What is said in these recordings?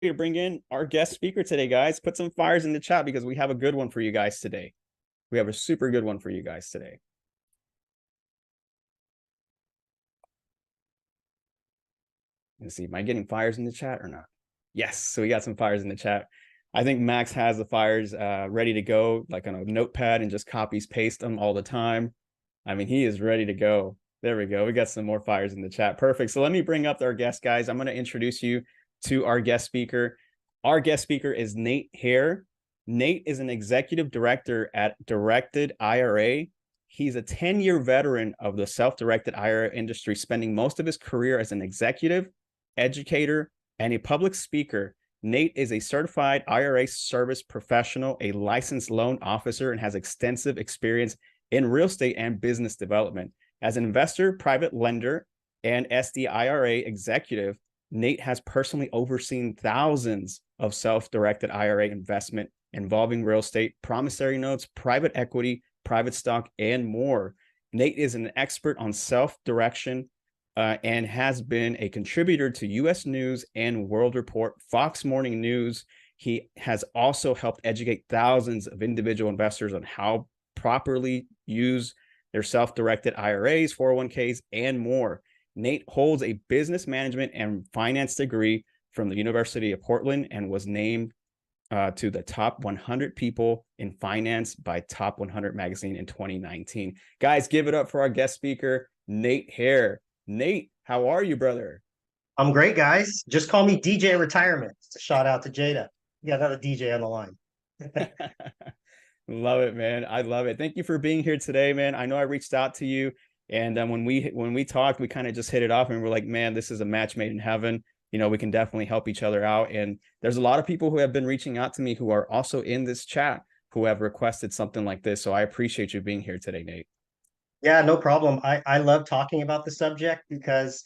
to bring in our guest speaker today, guys. Put some fires in the chat because we have a good one for you guys today. We have a super good one for you guys today. Let's see, am I getting fires in the chat or not? Yes, so we got some fires in the chat. I think Max has the fires ready to go, like on a notepad, and just copies, paste them all the time. I mean, he is ready to go. There we go. We got some more fires in the chat. Perfect. So let me bring up our guest, guys. I'm going to introduce you to our guest speaker. Our guest speaker is Nate Hare. Nate is an executive director at Directed-IRA. He's a 10-year veteran of the self-directed IRA industry, spending most of his career as an executive, educator, and a public speaker. Nate is a certified IRA service professional, a licensed loan officer, and has extensive experience in real estate and business development. As an investor, private lender, and SDIRA executive, Nate has personally overseen thousands of self-directed IRA investment involving real estate, promissory notes, private equity, private stock, and more. Nate is an expert on self-direction and has been a contributor to U.S. News and World Report, Fox Morning News. He has also helped educate thousands of individual investors on how properly use their self-directed IRAs, 401Ks, and more. Nate holds a business management and finance degree from the University of Portland and was named to the top 100 people in finance by Top 100 magazine in 2019. Guys, give it up for our guest speaker, Nate Hare. Nate, how are you, brother? I'm great, guys. Just call me DJ Retirement. It's a shout out to Jada. You got another DJ on the line. Love it, man. I love it. Thank you for being here today, man. I know I reached out to you, and when we talked, we kind of just hit it off, and we're like, man, this is a match made in heaven. You know, we can definitely help each other out. And there's a lot of people who have been reaching out to me who are also in this chat who have requested something like this. So I appreciate you being here today, Nate. Yeah, no problem. I love talking about the subject because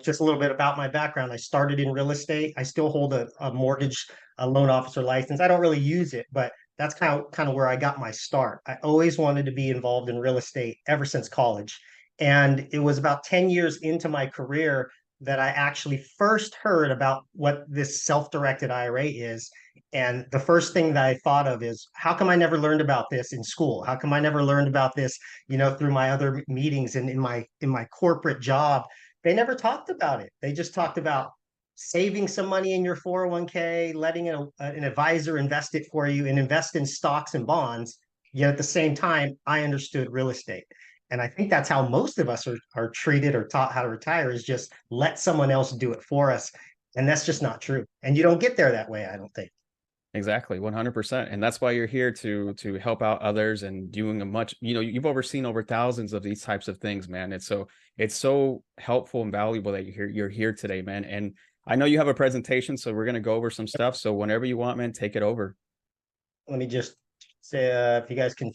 just a little bit about my background. I started in real estate. I still hold a mortgage a loan officer license. I don't really use it, but that's kind of where I got my start. I always wanted to be involved in real estate ever since college. And it was about 10 years into my career that I actually first heard about what this self-directed IRA is. And the first thing that I thought of is, how come I never learned about this in school? How come I never learned about this, through my other meetings and in my corporate job? They never talked about it. They just talked about saving some money in your 401k, letting an advisor invest it for you and invest in stocks and bonds. Yet at the same time, I understood real estate. And I think that's how most of us are treated or taught how to retire, is just let someone else do it for us. And that's just not true. And you don't get there that way, I don't think. Exactly, 100%. And that's why you're here to help out others and doing a much, you've overseen over thousands of these types of things, man. It's so helpful and valuable that you're here today, man. And I know you have a presentation, so we're going to go over some stuff. So whenever you want, man, take it over. Let me just say, if you guys can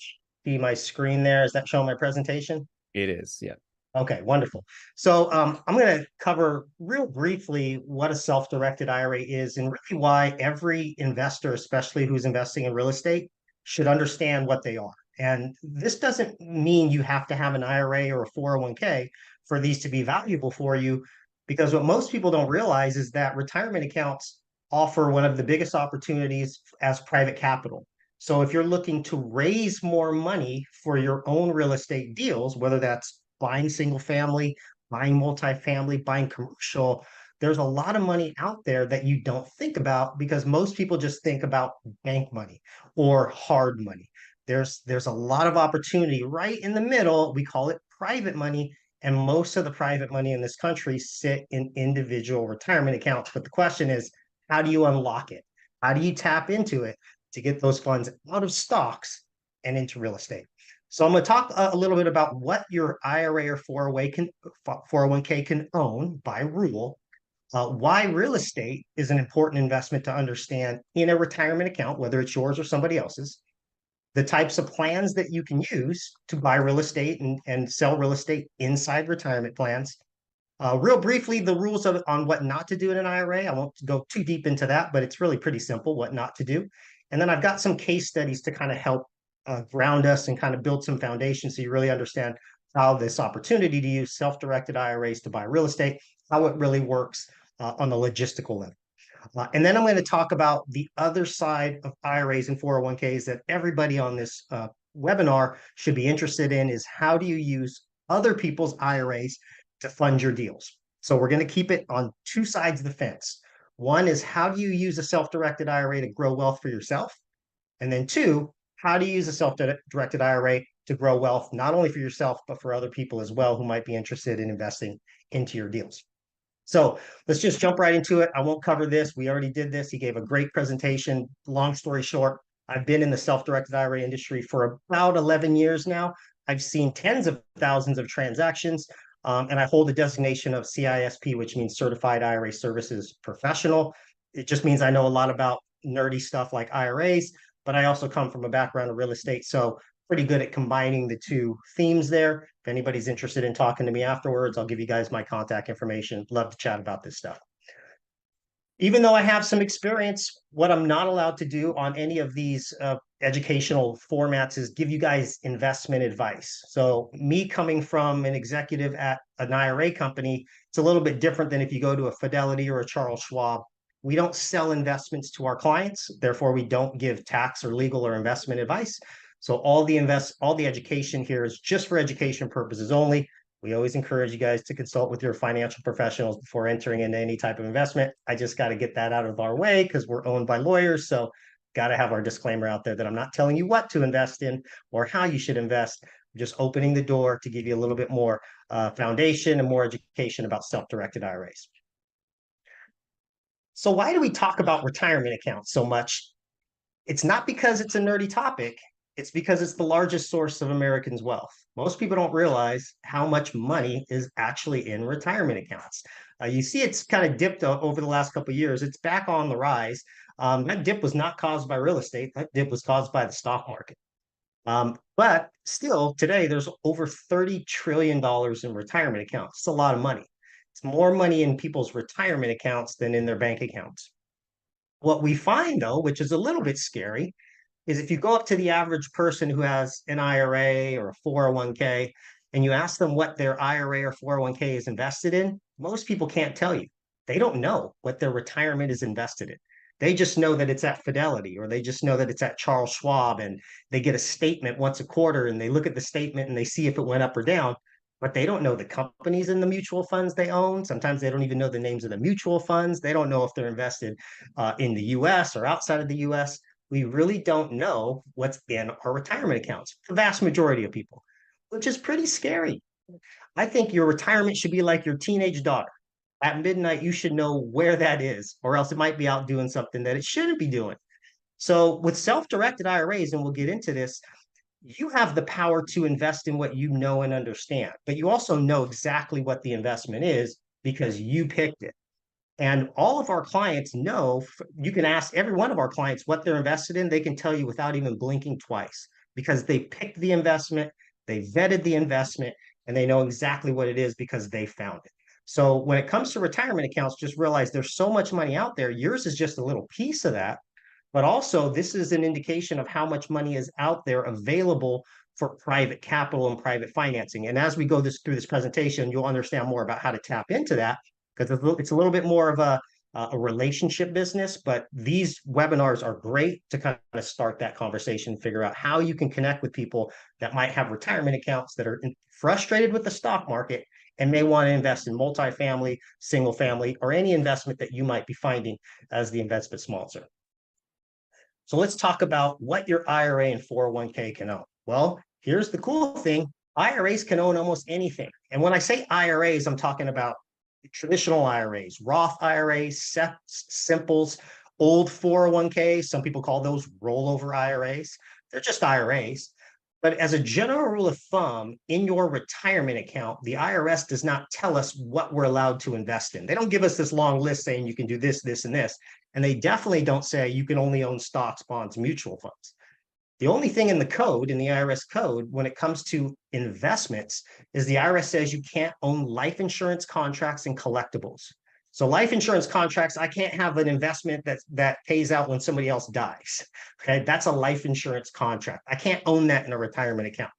see my screen there, is that showing my presentation? It is, yeah. Okay, wonderful. So I'm going to cover real briefly what a self-directed IRA is and really why every investor, especially who's investing in real estate, should understand what they are. And this doesn't mean you have to have an IRA or a 401k for these to be valuable for you, because what most people don't realize is that retirement accounts offer one of the biggest opportunities as private capital. So if you're looking to raise more money for your own real estate deals, whether that's buying single family, buying multifamily, buying commercial, there's a lot of money out there that you don't think about because most people just think about bank money or hard money. There's a lot of opportunity right in the middle. We call it private money. And most of the private money in this country sit in individual retirement accounts. But the question is, how do you unlock it? How do you tap into it to get those funds out of stocks and into real estate? So I'm going to talk a little bit about what your IRA or 401k can own by rule, why real estate is an important investment to understand in a retirement account, whether it's yours or somebody else's, the types of plans that you can use to buy real estate and sell real estate inside retirement plans. Real briefly, the rules on what not to do in an IRA. I won't go too deep into that, but it's really pretty simple what not to do. And then I've got some case studies to kind of help ground us and kind of build some foundation so you really understand how this opportunity to use self-directed IRAs to buy real estate, how it really works on the logistical level. And then I'm going to talk about the other side of IRAs and 401Ks that everybody on this webinar should be interested in is how do you use other people's IRAs to fund your deals? So we're going to keep it on two sides of the fence. One is how do you use a self-directed IRA to grow wealth for yourself? And then two, how do you use a self-directed IRA to grow wealth, not only for yourself, but for other people as well who might be interested in investing into your deals? So let's just jump right into it. I won't cover this. We already did this. He gave a great presentation. Long story short, I've been in the self-directed IRA industry for about 11 years now. I've seen tens of thousands of transactions, and I hold the designation of CISP, which means Certified IRA Services Professional. It just means I know a lot about nerdy stuff like IRAs, but I also come from a background of real estate. So pretty good at combining the two themes there. If anybody's interested in talking to me afterwards, I'll give you guys my contact information. Love to chat about this stuff. Even though I have some experience, what I'm not allowed to do on any of these educational formats is give you guys investment advice. So me coming from an executive at an IRA company, it's a little bit different than if you go to a Fidelity or a Charles Schwab. We don't sell investments to our clients. Therefore, we don't give tax or legal or investment advice. So all the education here is just for education purposes only. We always encourage you guys to consult with your financial professionals before entering into any type of investment. I just got to get that out of our way because we're owned by lawyers. So got to have our disclaimer out there that I'm not telling you what to invest in or how you should invest. I'm just opening the door to give you a little bit more foundation and more education about self-directed IRAs. So why do we talk about retirement accounts so much? It's not because it's a nerdy topic. It's because it's the largest source of Americans' wealth. Most people don't realize how much money is actually in retirement accounts. You see it's kind of dipped over the last couple of years. It's back on the rise. That dip was not caused by real estate. That dip was caused by the stock market. But still, today, there's over $30 trillion in retirement accounts. It's a lot of money. It's more money in people's retirement accounts than in their bank accounts. What we find, though, which is a little bit scary, is if you go up to the average person who has an IRA or a 401k and you ask them what their IRA or 401k is invested in, most people can't tell you. They don't know what their retirement is invested in. They just know that it's at Fidelity or they just know that it's at Charles Schwab and they get a statement once a quarter and they look at the statement and they see if it went up or down, but they don't know the companies in the mutual funds they own. Sometimes they don't even know the names of the mutual funds. They don't know if they're invested in the US or outside of the US. We really don't know what's in our retirement accounts, the vast majority of people, which is pretty scary. I think your retirement should be like your teenage daughter. At midnight, you should know where that is, or else it might be out doing something that it shouldn't be doing. So with self-directed IRAs, and we'll get into this, you have the power to invest in what you know and understand, but you also know exactly what the investment is because you picked it. And all of our clients know, you can ask every one of our clients what they're invested in. They can tell you without even blinking twice because they picked the investment, they vetted the investment, and they know exactly what it is because they found it. So when it comes to retirement accounts, just realize there's so much money out there. Yours is just a little piece of that. But also, this is an indication of how much money is out there available for private capital and private financing. And as we go through this presentation, you'll understand more about how to tap into that because it's a little bit more of a relationship business. But these webinars are great to kind of start that conversation, figure out how you can connect with people that might have retirement accounts that are frustrated with the stock market and may want to invest in multifamily, single family, or any investment that you might be finding as the investment sponsor. So let's talk about what your IRA and 401k can own. Well, here's the cool thing. IRAs can own almost anything. And when I say IRAs, I'm talking about traditional IRAs, Roth IRAs, simples, old 401ks. Some people call those rollover IRAs. They're just IRAs. But as a general rule of thumb, in your retirement account, the IRS does not tell us what we're allowed to invest in. They don't give us this long list saying you can do this, this, and this. And they definitely don't say you can only own stocks, bonds, mutual funds. The only thing in the code, in the IRS code, when it comes to investments, is the IRS says you can't own life insurance contracts and collectibles. So life insurance contracts, I can't have an investment that pays out when somebody else dies. Okay, that's a life insurance contract. I can't own that in a retirement account.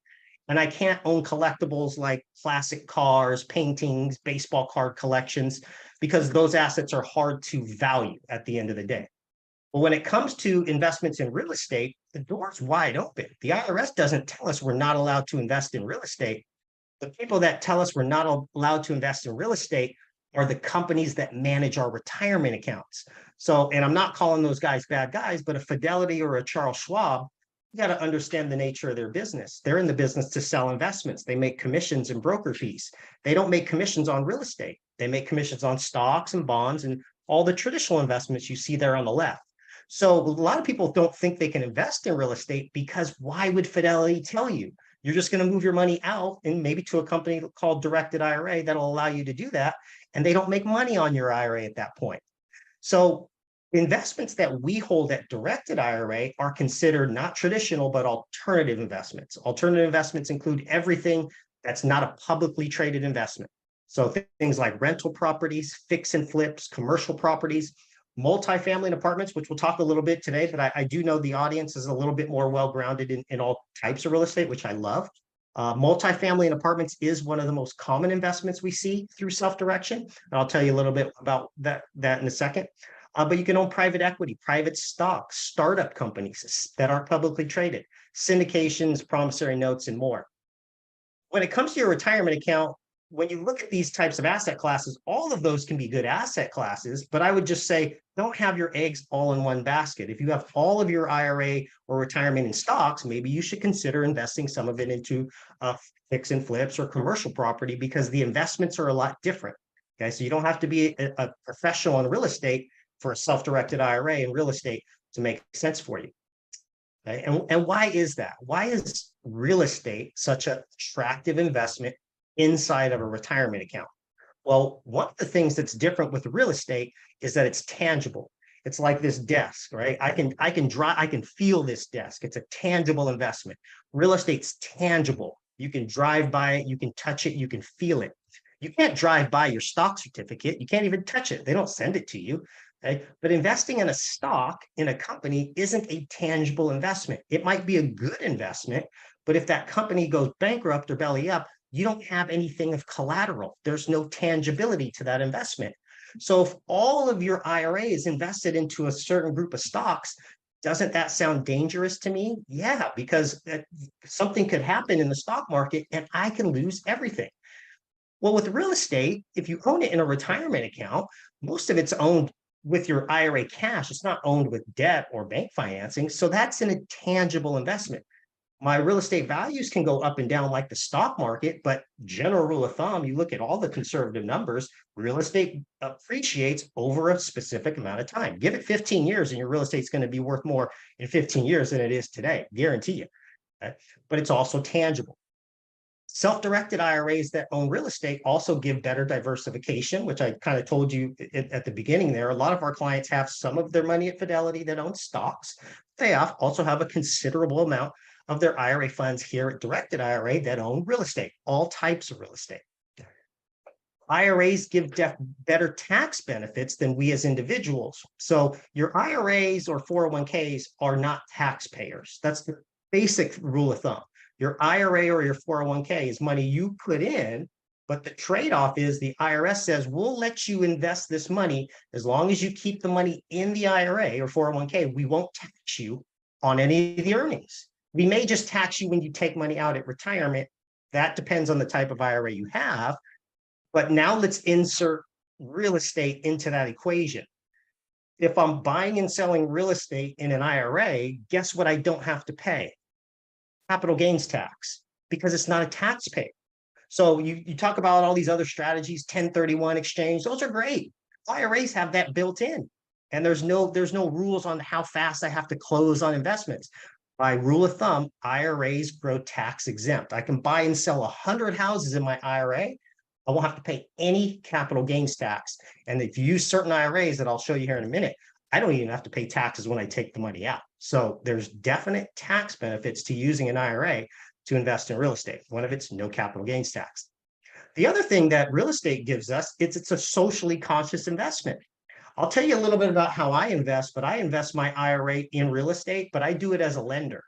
And I can't own collectibles like classic cars, paintings, baseball card collections. because those assets are hard to value at the end of the day. But when it comes to investments in real estate, the door's wide open. The IRS doesn't tell us we're not allowed to invest in real estate. The people that tell us we're not allowed to invest in real estate are the companies that manage our retirement accounts. So, and I'm not calling those guys bad guys, but a Fidelity or a Charles Schwab, you got to understand the nature of their business. They're in the business to sell investments. They make commissions and broker fees. They don't make commissions on real estate. They make commissions on stocks and bonds and all the traditional investments you see there on the left. So a lot of people don't think they can invest in real estate because why would Fidelity tell you? You're just going to move your money out and maybe to a company called directed IRA that'll allow you to do that. And they don't make money on your IRA at that point. So investments that we hold at directed IRA are considered not traditional, but alternative investments. Alternative investments include everything that's not a publicly traded investment. So things like rental properties, fix and flips, commercial properties, multifamily and apartments, which we'll talk a little bit today, but I do know the audience is a little bit more well-grounded in all types of real estate, which I love. Multifamily and apartments is one of the most common investments we see through self-direction. And I'll tell you a little bit about that in a second. But you can own private equity, private stocks, startup companies that aren't publicly traded, syndications, promissory notes, and more. When it comes to your retirement account, when you look at these types of asset classes, all of those can be good asset classes, but I would just say, don't have your eggs all in one basket. If you have all of your IRA or retirement in stocks, maybe you should consider investing some of it into fix and flips or commercial property because the investments are a lot different. Okay, so you don't have to be a professional in real estate for a self-directed IRA in real estate to make sense for you. Okay? And why is that? Why is real estate such an attractive investment inside of a retirement account? Well, one of the things that's different with real estate is that it's tangible. It's like this desk, right? I can feel this desk. It's a tangible investment. Real estate's tangible. You can drive by it, you can touch it, you can feel it. You can't drive by your stock certificate. You can't even touch it. They don't send it to you. Okay? But investing in a stock in a company isn't a tangible investment. It might be a good investment, but if that company goes bankrupt or belly up, you don't have anything of collateral. There's no tangibility to that investment. So if all of your IRA is invested into a certain group of stocks, doesn't that sound dangerous to me? Yeah, because something could happen in the stock market and I can lose everything. Well, with real estate, if you own it in a retirement account, most of it's owned with your IRA cash. It's not owned with debt or bank financing. So that's an intangible investment. My real estate values can go up and down like the stock market, but general rule of thumb, you look at all the conservative numbers, real estate appreciates over a specific amount of time. Give it 15 years and your real estate's going to be worth more in 15 years than it is today, guarantee you. Okay? But it's also tangible. Self-directed IRAs that own real estate also give better diversification, which I kind of told you at the beginning there. A lot of our clients have some of their money at Fidelity that owns stocks. They also have a considerable amount of their IRA funds here at Directed IRA that own real estate, all types of real estate. IRAs give better tax benefits than we as individuals. So your IRAs or 401Ks are not taxpayers. That's the basic rule of thumb. Your IRA or your 401k is money you put in, but the trade-off is the IRS says, we'll let you invest this money as long as you keep the money in the IRA or 401k. We won't tax you on any of the earnings. We may just tax you when you take money out at retirement. That depends on the type of IRA you have. But now let's insert real estate into that equation. If I'm buying and selling real estate in an IRA, guess what I don't have to pay? Capital gains tax, because it's not a taxpayer. So you talk about all these other strategies, 1031 exchange, those are great. IRAs have that built in. And there's no rules on how fast I have to close on investments. By rule of thumb, IRAs grow tax exempt. I can buy and sell 100 houses in my IRA. I won't have to pay any capital gains tax. And if you use certain IRAs that I'll show you here in a minute, I don't even have to pay taxes when I take the money out. So there's definite tax benefits to using an IRA to invest in real estate. One of it's no capital gains tax. The other thing that real estate gives us, it's a socially conscious investment. I'll tell you a little bit about how I invest, but I invest my IRA in real estate, but I do it as a lender.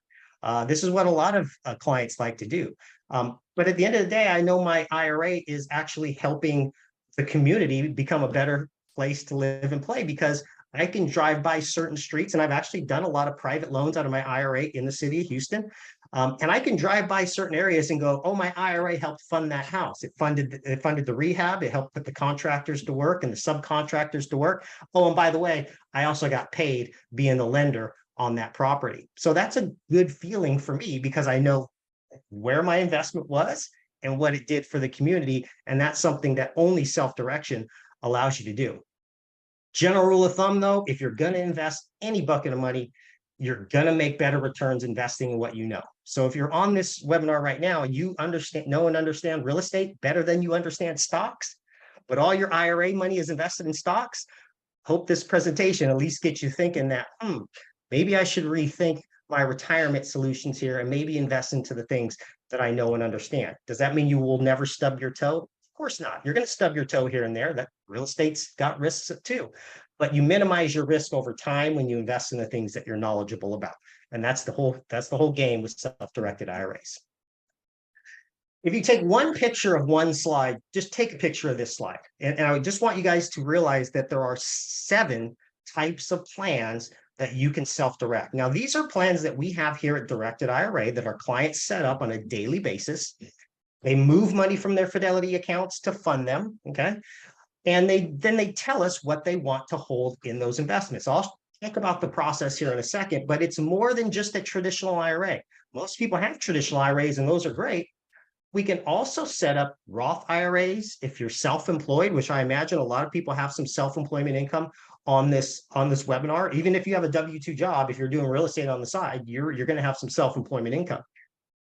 This is what a lot of clients like to do. But at the end of the day, I know my IRA is actually helping the community become a better place to live and play, because I can drive by certain streets, and I've actually done a lot of private loans out of my IRA in the city of Houston. And I can drive by certain areas and go, oh, my IRA helped fund that house. It funded the rehab. It helped put the contractors to work and the subcontractors to work. Oh, and by the way, I also got paid being the lender on that property. So that's a good feeling for me, because I know where my investment was and what it did for the community. And that's something that only self-direction allows you to do. General rule of thumb, though, if you're going to invest any bucket of money, you're going to make better returns investing in what you know. So if you're on this webinar right now, you know and understand real estate better than you understand stocks, but all your IRA money is invested in stocks. Hope this presentation at least gets you thinking that, maybe I should rethink my retirement solutions here and maybe invest into the things that I know and understand. Does that mean you will never stub your toe? Of course not. You're going to stub your toe here and there. That real estate's got risks too, but you minimize your risk over time when you invest in the things that you're knowledgeable about. And that's the whole game with self-directed IRAs. If you take one picture of one slide, just take a picture of this slide. And I just want you guys to realize that there are 7 types of plans that you can self-direct. Now, these are plans that we have here at Directed IRA that our clients set up on a daily basis. They move money from their Fidelity accounts to fund them, okay? And then they tell us what they want to hold in those investments. I'll talk about the process here in a second, but it's more than just a traditional IRA. Most people have traditional IRAs, and those are great. We can also set up Roth IRAs if you're self-employed, which I imagine a lot of people have some self-employment income on this webinar. Even if you have a W-2 job, if you're doing real estate on the side, you're going to have some self-employment income.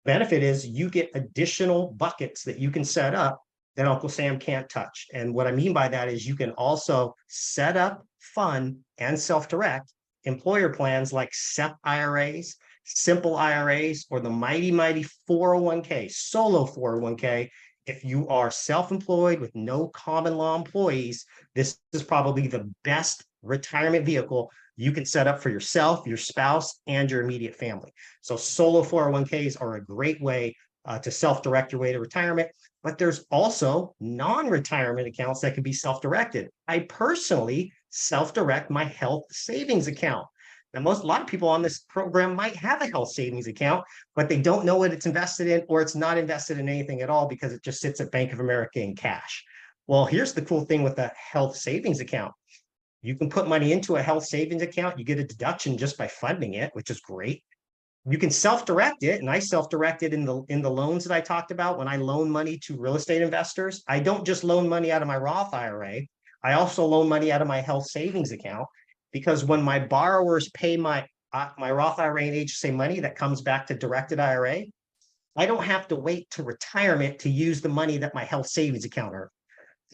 Benefit is you get additional buckets that you can set up that Uncle Sam can't touch. And what I mean by that is you can also set up, fund, and self-direct employer plans like SEP IRAs, simple IRAs, or the mighty 401K, solo 401K. If you are self-employed with no common law employees, this is probably the best retirement vehicle you can set up for yourself, your spouse, and your immediate family. So solo 401Ks are a great way to self-direct your way to retirement, but there's also non-retirement accounts that can be self-directed. I personally self-direct my health savings account. Now, a lot of people on this program might have a health savings account, but they don't know what it's invested in, or it's not invested in anything at all because it just sits at Bank of America in cash. Well, here's the cool thing with a health savings account. You can put money into a health savings account. You get a deduction just by funding it, which is great. You can self-direct it, and I self-direct it in the loans that I talked about. When I loan money to real estate investors, I don't just loan money out of my Roth IRA. I also loan money out of my health savings account, because when my borrowers pay my Roth IRA and HSA money that comes back to Directed IRA, I don't have to wait to retirement to use the money that my health savings account earned.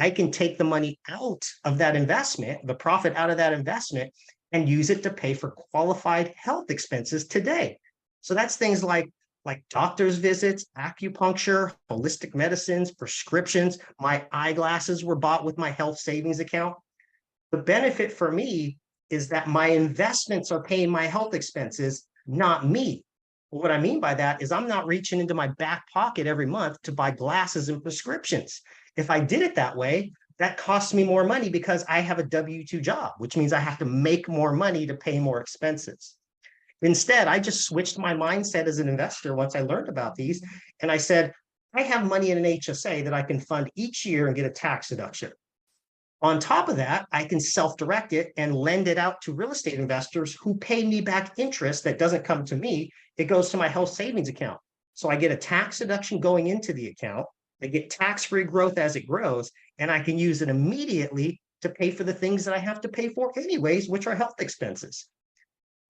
I can take the money out of that investment, the profit out of that investment, and use it to pay for qualified health expenses today. So that's things like doctor's visits, acupuncture, holistic medicines, prescriptions. My eyeglasses were bought with my health savings account. The benefit for me is that my investments are paying my health expenses, not me. What I mean by that is I'm not reaching into my back pocket every month to buy glasses and prescriptions. If I did it that way, that costs me more money because I have a W-2 job, which means I have to make more money to pay more expenses. Instead, I just switched my mindset as an investor once I learned about these. And I said, I have money in an HSA that I can fund each year and get a tax deduction. On top of that, I can self-direct it and lend it out to real estate investors who pay me back interest that doesn't come to me. It goes to my health savings account. So I get a tax deduction going into the account. I get tax-free growth as it grows, and I can use it immediately to pay for the things that I have to pay for anyways, which are health expenses.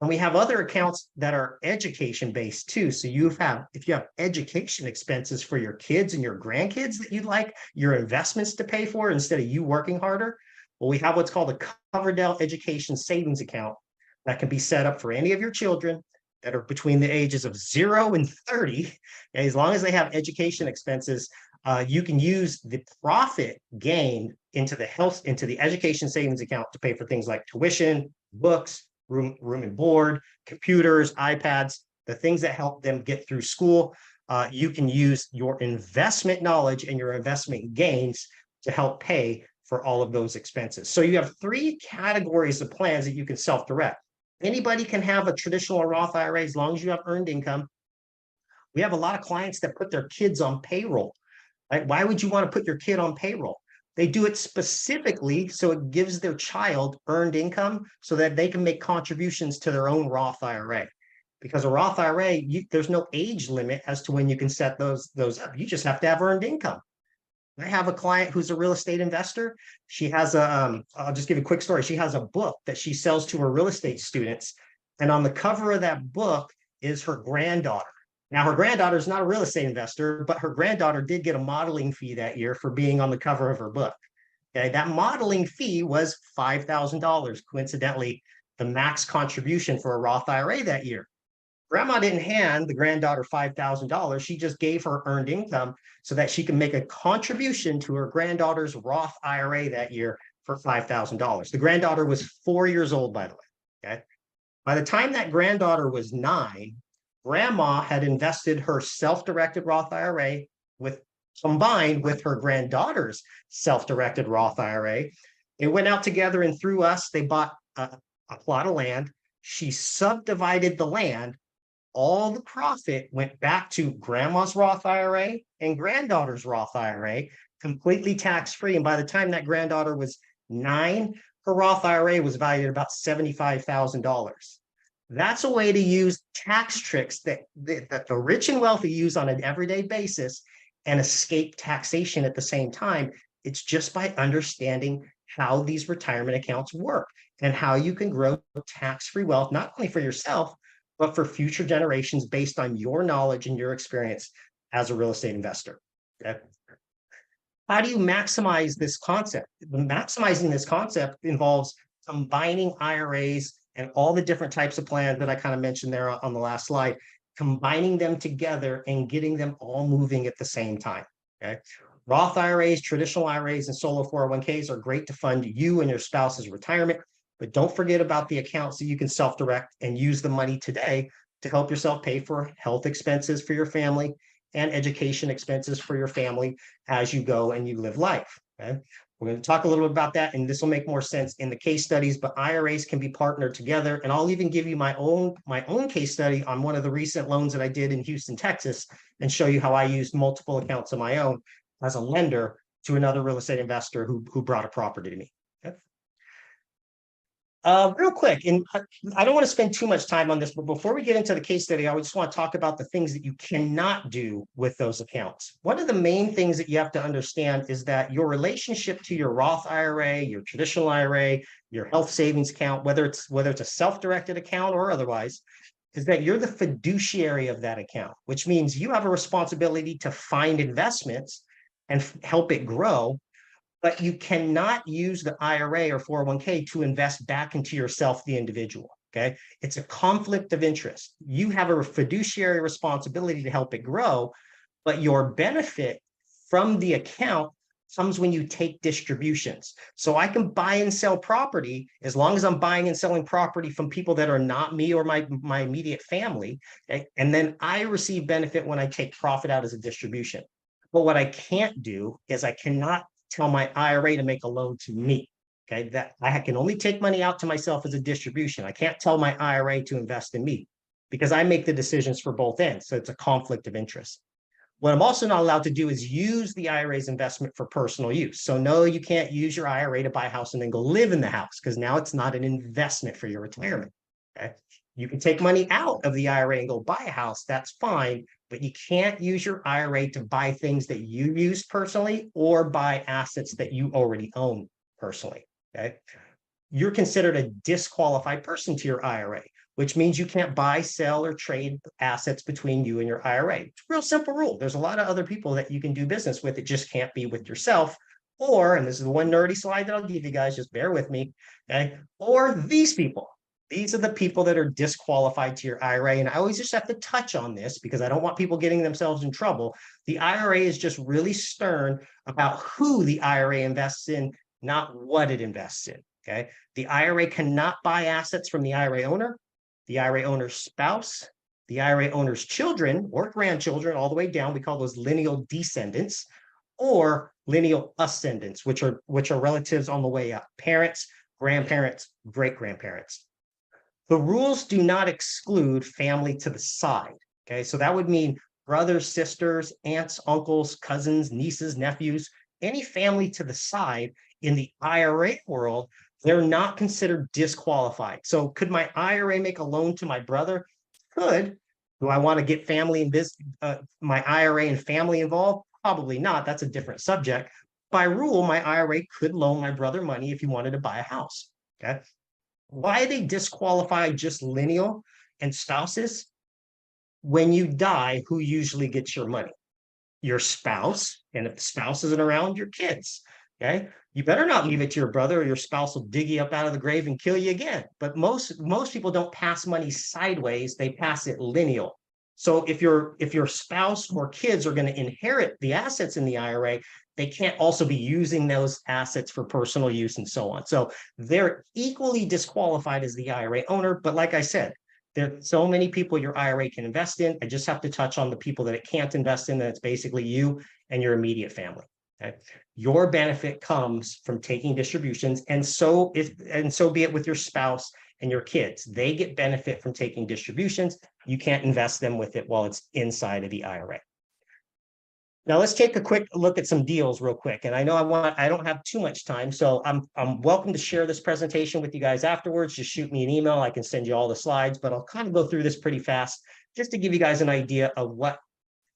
And we have other accounts that are education-based too. So if you have education expenses for your kids and your grandkids that you'd like your investments to pay for instead of you working harder, well, we have what's called a Coverdell Education Savings Account that can be set up for any of your children that are between the ages of 0 and 30. And as long as they have education expenses, you can use the profit gained into the education savings account to pay for things like tuition, books, room and board, computers, iPads, the things that help them get through school. You can use your investment knowledge and your investment gains to help pay for all of those expenses. So you have three categories of plans that you can self-direct. Anybody can have a traditional or Roth IRA as long as you have earned income. We have a lot of clients that put their kids on payroll. Right? Why would you want to put your kid on payroll? They do it specifically so it gives their child earned income so that they can make contributions to their own Roth IRA. Because a Roth IRA, there's no age limit as to when you can set those up. You just have to have earned income. I have a client who's a real estate investor. She has I'll just give a quick story. She has a book that she sells to her real estate students. And on the cover of that book is her granddaughter. Now, her granddaughter is not a real estate investor, but her granddaughter did get a modeling fee that year for being on the cover of her book. Okay, that modeling fee was $5,000, coincidentally, the max contribution for a Roth IRA that year. Grandma didn't hand the granddaughter $5,000. She just gave her earned income so that she can make a contribution to her granddaughter's Roth IRA that year for $5,000. The granddaughter was 4 years old, by the way. Okay. By the time that granddaughter was 9, Grandma had invested her self-directed Roth IRA combined with her granddaughter's self-directed Roth IRA. They went out together, and through us, they bought a plot of land. She subdivided the land. All the profit went back to Grandma's Roth IRA and granddaughter's Roth IRA, completely tax-free. And by the time that granddaughter was 9, her Roth IRA was valued at about $75,000. That's a way to use tax tricks that the rich and wealthy use on an everyday basis and escape taxation at the same time. It's just by understanding how these retirement accounts work and how you can grow tax-free wealth, not only for yourself, but for future generations based on your knowledge and your experience as a real estate investor. Okay. How do you maximize this concept? Maximizing this concept involves combining IRAs and all the different types of plans that I kind of mentioned there on the last slide, combining them together and getting them all moving at the same time. Okay. Roth IRAs, traditional IRAs, and solo 401Ks are great to fund you and your spouse's retirement. But don't forget about the accounts that you can self-direct and use the money today to help yourself pay for health expenses for your family and education expenses for your family as you go and you live life. Okay? We're going to talk a little bit about that, and this will make more sense in the case studies, but IRAs can be partnered together. And I'll even give you my own case study on one of the recent loans that I did in Houston, Texas, and show you how I used multiple accounts of my own as a lender to another real estate investor who brought a property to me. Okay? Real quick, and I don't want to spend too much time on this, but before we get into the case study, I just want to talk about the things that you cannot do with those accounts. One of the main things that you have to understand is that your relationship to your Roth IRA, your traditional IRA, your health savings account, whether it's a self-directed account or otherwise, is that you're the fiduciary of that account, which means you have a responsibility to find investments and help it grow. But you cannot use the IRA or 401k to invest back into yourself, the individual. Okay. It's a conflict of interest. You have a fiduciary responsibility to help it grow, but your benefit from the account comes when you take distributions. So I can buy and sell property as long as I'm buying and selling property from people that are not me or my immediate family. Okay? And then I receive benefit when I take profit out as a distribution. But what I can't do is I cannot tell my IRA to make a loan to me. Okay, that I can only take money out to myself as a distribution. I can't tell my IRA to invest in me because I make the decisions for both ends. So it's a conflict of interest. What I'm also not allowed to do is use the IRA's investment for personal use. So no, you can't use your IRA to buy a house and then go live in the house because now it's not an investment for your retirement. Okay, you can take money out of the IRA and go buy a house. That's fine. But you can't use your IRA to buy things that you use personally or buy assets that you already own personally. Okay. You're considered a disqualified person to your IRA, which means you can't buy, sell, or trade assets between you and your IRA. It's a real simple rule. There's a lot of other people that you can do business with. It just can't be with yourself. Or, and this is the one nerdy slide that I'll give you guys, just bear with me. Okay. Or these people. These are the people that are disqualified to your IRA. And I always just have to touch on this because I don't want people getting themselves in trouble. The IRA is just really stern about who the IRA invests in, not what it invests in. Okay. The IRA cannot buy assets from the IRA owner, the IRA owner's spouse, the IRA owner's children or grandchildren, all the way down. We call those lineal descendants, or lineal ascendants, which are relatives on the way up, parents, grandparents, great-grandparents. The rules do not exclude family to the side. Okay, so that would mean brothers, sisters, aunts, uncles, cousins, nieces, nephews, any family to the side in the IRA world, they're not considered disqualified. So could my IRA make a loan to my brother? Could. Do I want to get family and my IRA and family involved? Probably not. That's a different subject. By rule, my IRA could loan my brother money if he wanted to buy a house. Okay. Why they disqualify just lineal and spouses? When you die, who usually gets your money? Your spouse. And if the spouse isn't around, your kids. Okay. You better not leave it to your brother, or your spouse will dig you up out of the grave and kill you again. But most people don't pass money sideways, they pass it lineal. So if your spouse or kids are going to inherit the assets in the IRA, they can't also be using those assets for personal use and so on. So they're equally disqualified as the IRA owner. But like I said, there are so many people your IRA can invest in. I just have to touch on the people that it can't invest in. That's basically you and your immediate family. Okay. Your benefit comes from taking distributions, and so be it with your spouse and your kids. They get benefit from taking distributions. You can't invest them with it while it's inside of the IRA. Now let's take a quick look at some deals real quick. And I know I don't have too much time, so I'm welcome to share this presentation with you guys afterwards. Just shoot me an email. I can send you all the slides, but I'll kind of go through this pretty fast just to give you guys an idea of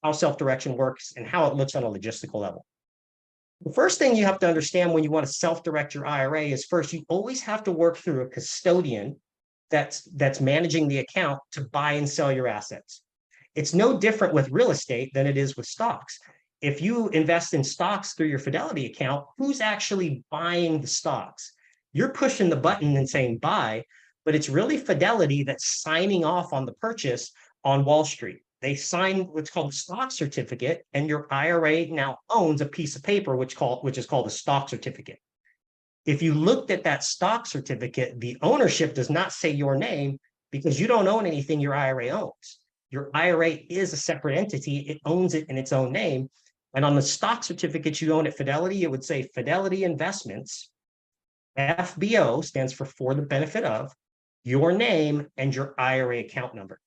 how self-direction works and how it looks on a logistical level. The first thing you have to understand when you want to self-direct your IRA is, first, you always have to work through a custodian that's managing the account to buy and sell your assets. It's no different with real estate than it is with stocks. If you invest in stocks through your Fidelity account, who's actually buying the stocks? You're pushing the button and saying buy, but it's really Fidelity that's signing off on the purchase on Wall Street. They sign what's called a stock certificate, and your IRA now owns a piece of paper which is called a stock certificate. If you looked at that stock certificate, the ownership does not say your name, because you don't own anything your IRA owns. Your IRA is a separate entity. It owns it in its own name. And on the stock certificate you own at Fidelity, it would say Fidelity Investments, FBO stands for the benefit of, your name, and your IRA account number.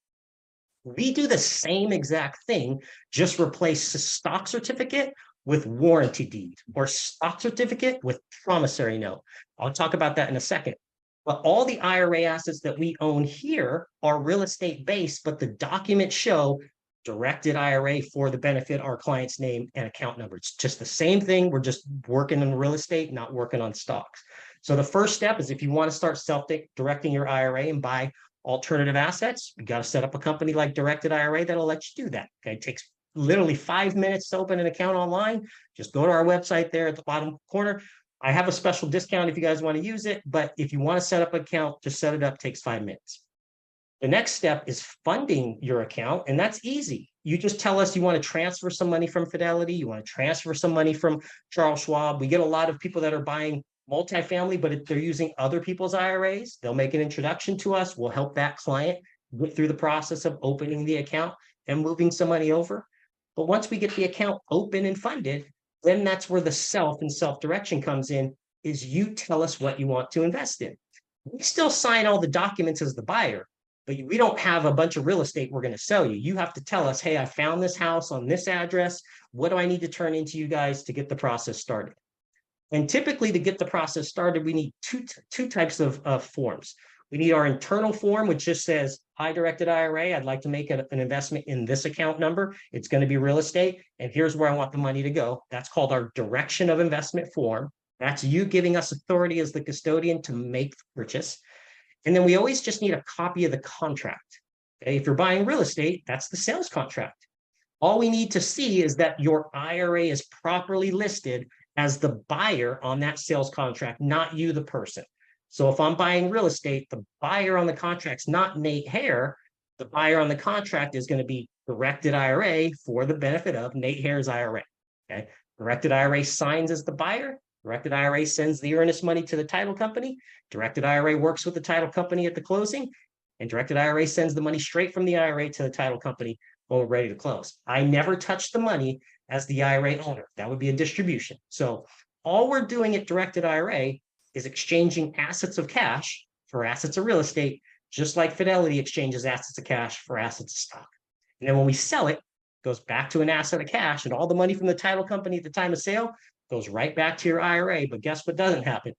We do the same exact thing, just replace the stock certificate with warranty deed, or stock certificate with promissory note. I'll talk about that in a second. But all the IRA assets that we own here are real estate based, but the documents show directed IRA for the benefit, our client's name and account number. It's just the same thing. We're just working on real estate, not working on stocks. So the first step is, if you want to start self-directing your IRA and buy alternative assets, you got to set up a company like Directed IRA that'll let you do that. Okay, it takes literally 5 minutes to open an account online. Just go to our website there at the bottom corner. I have a special discount if you guys want to use it, but if you want to set up an account, just set it up. It takes 5 minutes. The next step is funding your account, and that's easy. You just tell us you want to transfer some money from Fidelity, you want to transfer some money from Charles Schwab. We get a lot of people that are buying multifamily, but if they're using other people's IRAs, they'll make an introduction to us. We'll help that client get through the process of opening the account and moving some money over. But once we get the account open and funded, then that's where the self-direction comes in, is you tell us what you want to invest in. We still sign all the documents as the buyer, but we don't have a bunch of real estate we're going to sell you. You have to tell us, hey, I found this house on this address. What do I need to turn into you guys to get the process started? And typically, to get the process started, we need two types of forms. We need our internal form, which just says, hi, Directed IRA, I'd like to make an investment in this account number. It's going to be real estate, and here's where I want the money to go. That's called our direction of investment form. That's you giving us authority as the custodian to make the purchase. And then we always just need a copy of the contract. Okay? If you're buying real estate, that's the sales contract. All we need to see is that your IRA is properly listed as the buyer on that sales contract, not you, the person. So if I'm buying real estate, the buyer on the contract's not Nate Hare. The buyer on the contract is going to be Directed IRA for the benefit of Nate Hare's IRA. Okay. Directed IRA signs as the buyer. Directed IRA sends the earnest money to the title company. Directed IRA works with the title company at the closing. And Directed IRA sends the money straight from the IRA to the title company when we're ready to close. I never touch the money as the IRA owner. That would be a distribution. So all we're doing at directed IRA is exchanging assets of cash for assets of real estate, just like Fidelity exchanges assets of cash for assets of stock. And then when we sell it, it goes back to an asset of cash, and all the money from the title company at the time of sale goes right back to your IRA. But guess what doesn't happen?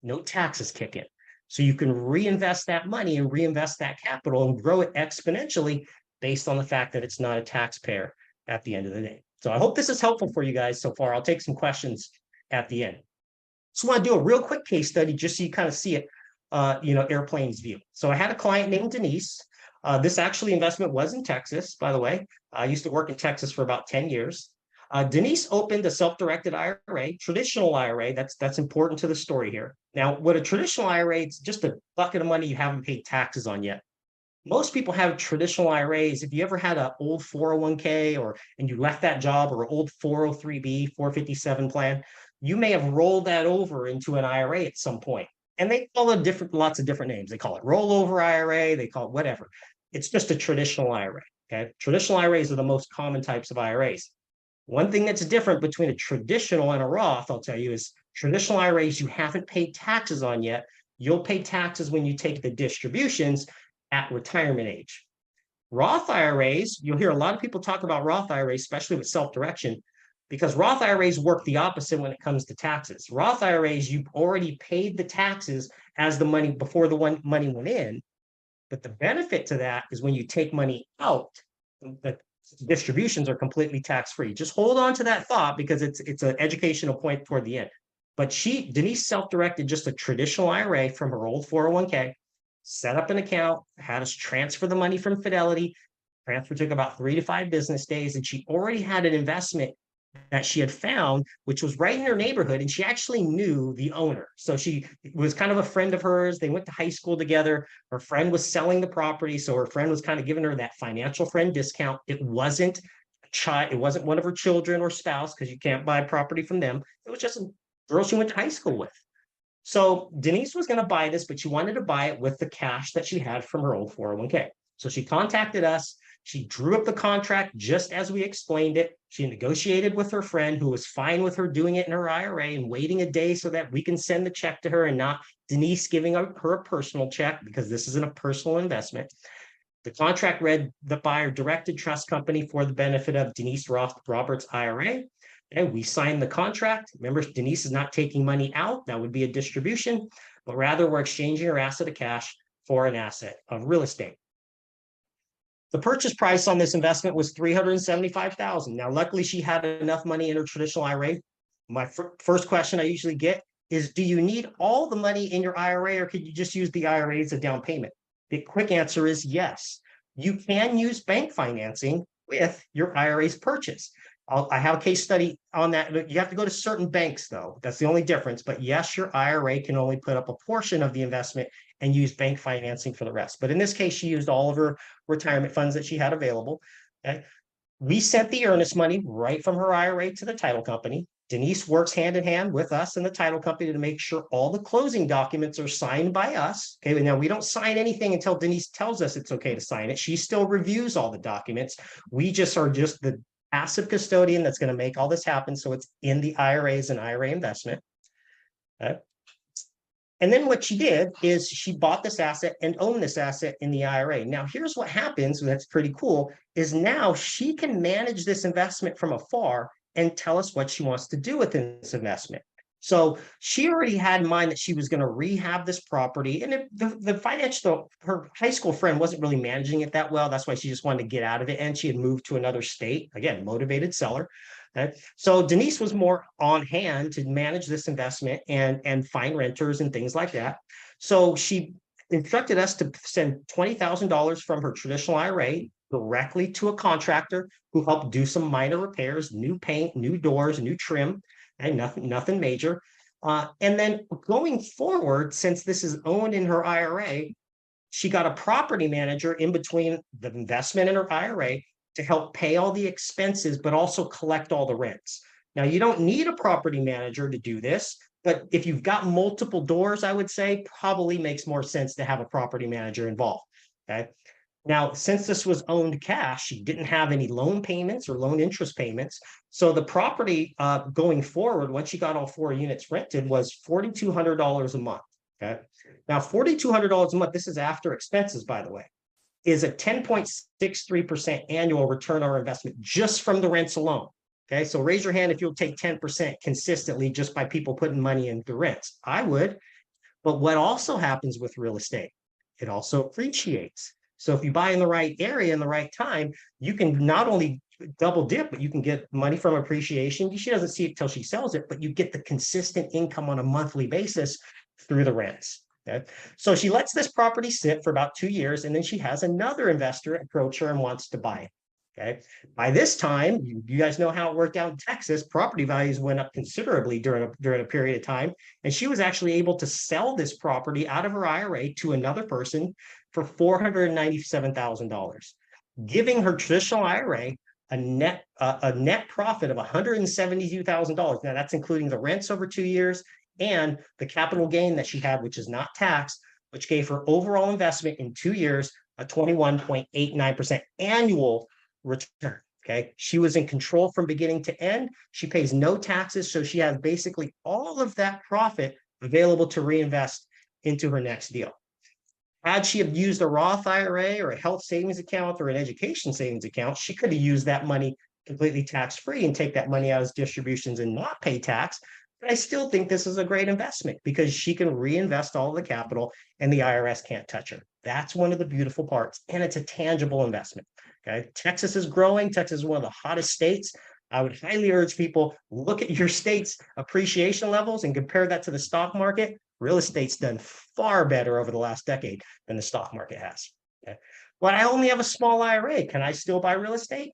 No taxes kick in. So you can reinvest that money and reinvest that capital and grow it exponentially based on the fact that it's not a taxpayer at the end of the day. So I hope this is helpful for you guys so far. I'll take some questions at the end. So I want to do a real quick case study just so you kind of see it, airplane's view. So I had a client named Denise. This actually investment was in Texas, by the way. I used to work in Texas for about 10 years. Denise opened a self-directed IRA, traditional IRA. That's important to the story here. Now, what a traditional IRA, it's just a bucket of money you haven't paid taxes on yet. Most people have traditional IRAs. If you ever had an old 401k and you left that job, or an old 403b, 457 plan, you may have rolled that over into an IRA at some point. And they call it lots of different names. They call it rollover IRA, they call it whatever. It's just a traditional IRA. Okay. Traditional IRAs are the most common types of IRAs. One thing that's different between a traditional and a Roth, I'll tell you, is traditional IRAs you haven't paid taxes on yet. You'll pay taxes when you take the distributions at retirement age. Roth IRAs, you'll hear a lot of people talk about Roth IRAs, especially with self-direction, because Roth IRAs work the opposite when it comes to taxes. Roth IRAs, you've already paid the taxes as the money before the money went in. But the benefit to that is when you take money out, the distributions are completely tax-free. Just hold on to that thought, because it's an educational point toward the end. But Denise self-directed just a traditional IRA from her old 401k, set up an account, had us transfer the money from Fidelity. Transfer took about 3 to 5 business days, and she already had an investment that she had found, which was right in her neighborhood, and she actually knew the owner. So she was kind of a friend of hers. They went to high school together. Her friend was selling the property, so her friend was kind of giving her that financial friend discount. It wasn't it wasn't one of her children or spouse, because you can't buy property from them. It was just a girl she went to high school with. So Denise was going to buy this, but she wanted to buy it with the cash that she had from her old 401k. So she contacted us. She drew up the contract just as we explained it. She negotiated with her friend, who was fine with her doing it in her IRA and waiting a day so that we can send the check to her, and not Denise giving her a personal check, because this isn't a personal investment. The contract read the buyer directed trust company for the benefit of Denise Roberts IRA. And we signed the contract. Remember, Denise is not taking money out. That would be a distribution, but rather we're exchanging her asset of cash for an asset of real estate. The purchase price on this investment was $375,000. Now, luckily, she had enough money in her traditional IRA. My first question I usually get is, do you need all the money in your IRA, or could you just use the IRA as a down payment? The quick answer is yes. You can use bank financing with your IRA's purchase. I have a case study on that. You have to go to certain banks, though. That's the only difference. But yes, your IRA can only put up a portion of the investment and use bank financing for the rest. But in this case, she used all of her retirement funds that she had available. Okay. We sent the earnest money right from her IRA to the title company. Denise works hand in hand with us and the title company to make sure all the closing documents are signed by us. Okay, now we don't sign anything until Denise tells us it's okay to sign it. She still reviews all the documents. We just are just the passive custodian that's going to make all this happen. So it's in the IRAs and IRA investment. Okay. And then what she did is she bought this asset and owned this asset in the IRA. Now, here's what happens, that's pretty cool, is now she can manage this investment from afar and tell us what she wants to do with this investment. So she already had in mind that she was going to rehab this property, and the financial, her high school friend wasn't really managing it that well. That's why she just wanted to get out of it, and she had moved to another state. Again, motivated seller. Okay. So Denise was more on hand to manage this investment and find renters and things like that. So she instructed us to send $20,000 from her traditional IRA directly to a contractor who helped do some minor repairs, new paint, new doors, new trim, and nothing major. And then going forward, since this is owned in her IRA, she got a property manager in between the investment in her IRA to help pay all the expenses, but also collect all the rents. Now, you don't need a property manager to do this, but if you've got multiple doors, I would say probably makes more sense to have a property manager involved. Okay. Now, since this was owned cash, she didn't have any loan payments or loan interest payments. So the property going forward, once she got all 4 units rented, was $4,200 a month. Okay. Now, $4,200 a month, this is after expenses, by the way, is a 10.63% annual return on our investment just from the rents alone. Okay. So raise your hand if you'll take 10% consistently just by people putting money into rents. I would. But what also happens with real estate, it also appreciates. So if you buy in the right area in the right time, you can not only double dip, but you can get money from appreciation. She doesn't see it till she sells it, but you get the consistent income on a monthly basis through the rents. Okay. So she lets this property sit for about 2 years, and then she has another investor approach her and wants to buy it. Okay. By this time, you guys know how it worked out in Texas. Property values went up considerably during a period of time. And she was actually able to sell this property out of her IRA to another person for $497,000, giving her traditional IRA a net profit of $172,000. Now that's including the rents over 2 years and the capital gain that she had, which is not taxed, which gave her overall investment in 2 years a 21.89% annual return. Okay. She was in control from beginning to end. She pays no taxes. So she has basically all of that profit available to reinvest into her next deal. Had she have used a Roth IRA or a health savings account or an education savings account, she could have used that money completely tax-free and take that money out as distributions and not pay tax. But I still think this is a great investment because she can reinvest all of the capital and the IRS can't touch her. That's one of the beautiful parts. And it's a tangible investment. Okay. Texas is growing. Texas is one of the hottest states. I would highly urge people, look at your state's appreciation levels and compare that to the stock market. Real estate's done far better over the last decade than the stock market has. Okay. But I only have a small IRA. Can I still buy real estate?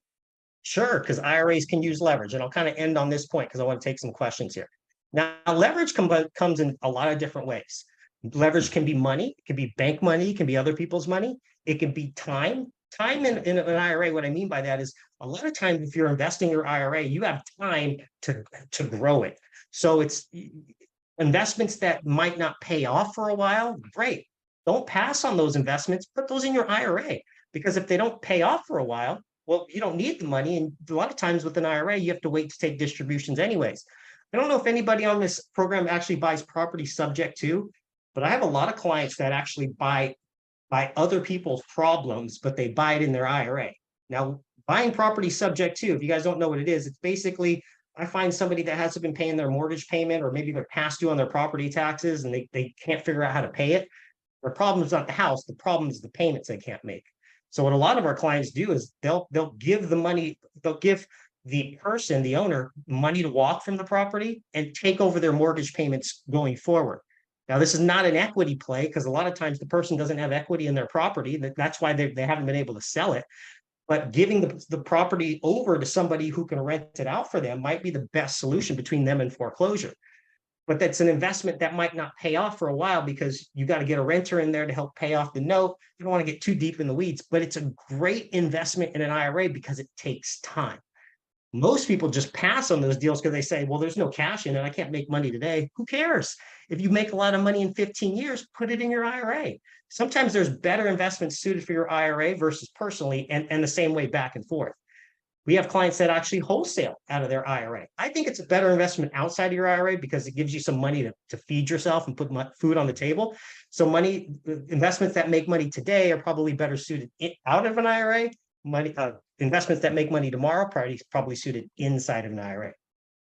Sure, because IRAs can use leverage. And I'll kind of end on this point because I want to take some questions here. Now, leverage comes in a lot of different ways. Leverage can be money, it can be bank money, it can be other people's money, it can be time. Time in an IRA, what I mean by that is a lot of times if you're investing your IRA, you have time to grow it. So it's investments that might not pay off for a while, great. Don't pass on those investments, put those in your IRA. Because if they don't pay off for a while, well, you don't need the money. And a lot of times with an IRA, you have to wait to take distributions anyways. I don't know if anybody on this program actually buys property subject to, but I have a lot of clients that actually buy other people's problems, but they buy it in their IRA. Now, buying property subject to, if you guys don't know what it is, it's basically, I find somebody that hasn't been paying their mortgage payment, or maybe they're past due on their property taxes and they can't figure out how to pay it. Their problem is not the house, the problem is the payments they can't make. So what a lot of our clients do is they'll give the money, they'll give the person, the owner, money to walk from the property and take over their mortgage payments going forward. Now, this is not an equity play because a lot of times the person doesn't have equity in their property. That's why they haven't been able to sell it. But giving the property over to somebody who can rent it out for them might be the best solution between them and foreclosure. But that's an investment that might not pay off for a while because you got to get a renter in there to help pay off the note. You don't want to get too deep in the weeds, but it's a great investment in an IRA because it takes time. Most people just pass on those deals because they say, well, there's no cash in it. I can't make money today. Who cares? If you make a lot of money in 15 years, put it in your IRA. Sometimes there's better investments suited for your IRA versus personally, and the same way back and forth. We have clients that actually wholesale out of their IRA. I think it's a better investment outside of your IRA because it gives you some money to feed yourself and put food on the table. So investments that make money today are probably better suited out of an IRA. Investments that make money tomorrow probably suited inside of an IRA.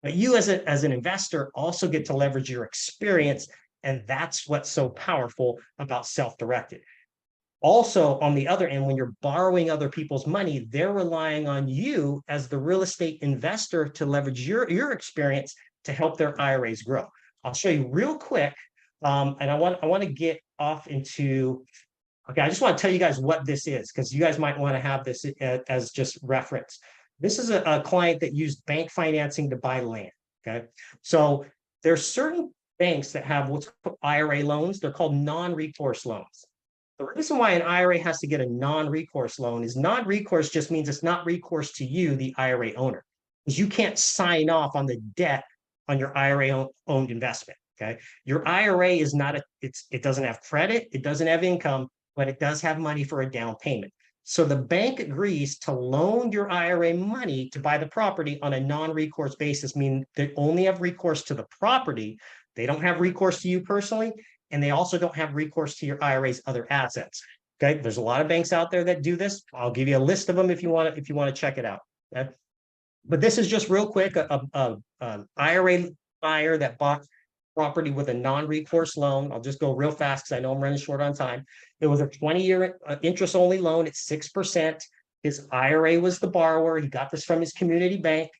But you as an investor also get to leverage your experience, and that's what's so powerful about self-directed. Also, on the other end, when you're borrowing other people's money, they're relying on you as the real estate investor to leverage your experience to help their IRAs grow. I'll show you real quick, and I want to get off into. Okay, I just want to tell you guys what this is because you guys might want to have this as just reference. This is a client that used bank financing to buy land. Okay, so there's certain banks that have what's called IRA loans. They're called non-recourse loans. The reason why an IRA has to get a non-recourse loan is non-recourse just means it's not recourse to you, the IRA owner, because you can't sign off on the debt on your IRA owned investment. Okay, your IRA is not it doesn't have credit, it doesn't have income, but it does have money for a down payment. So the bank agrees to loan your IRA money to buy the property on a non-recourse basis, meaning they only have recourse to the property. They don't have recourse to you personally, and they also don't have recourse to your IRA's other assets. Okay, there's a lot of banks out there that do this. I'll give you a list of them if you want to check it out. Okay? But this is just real quick, an IRA buyer that bought property with a non-recourse loan. I'll just go real fast because I know I'm running short on time. It was a 20-year interest-only loan at 6%. His IRA was the borrower. He got this from his community bank.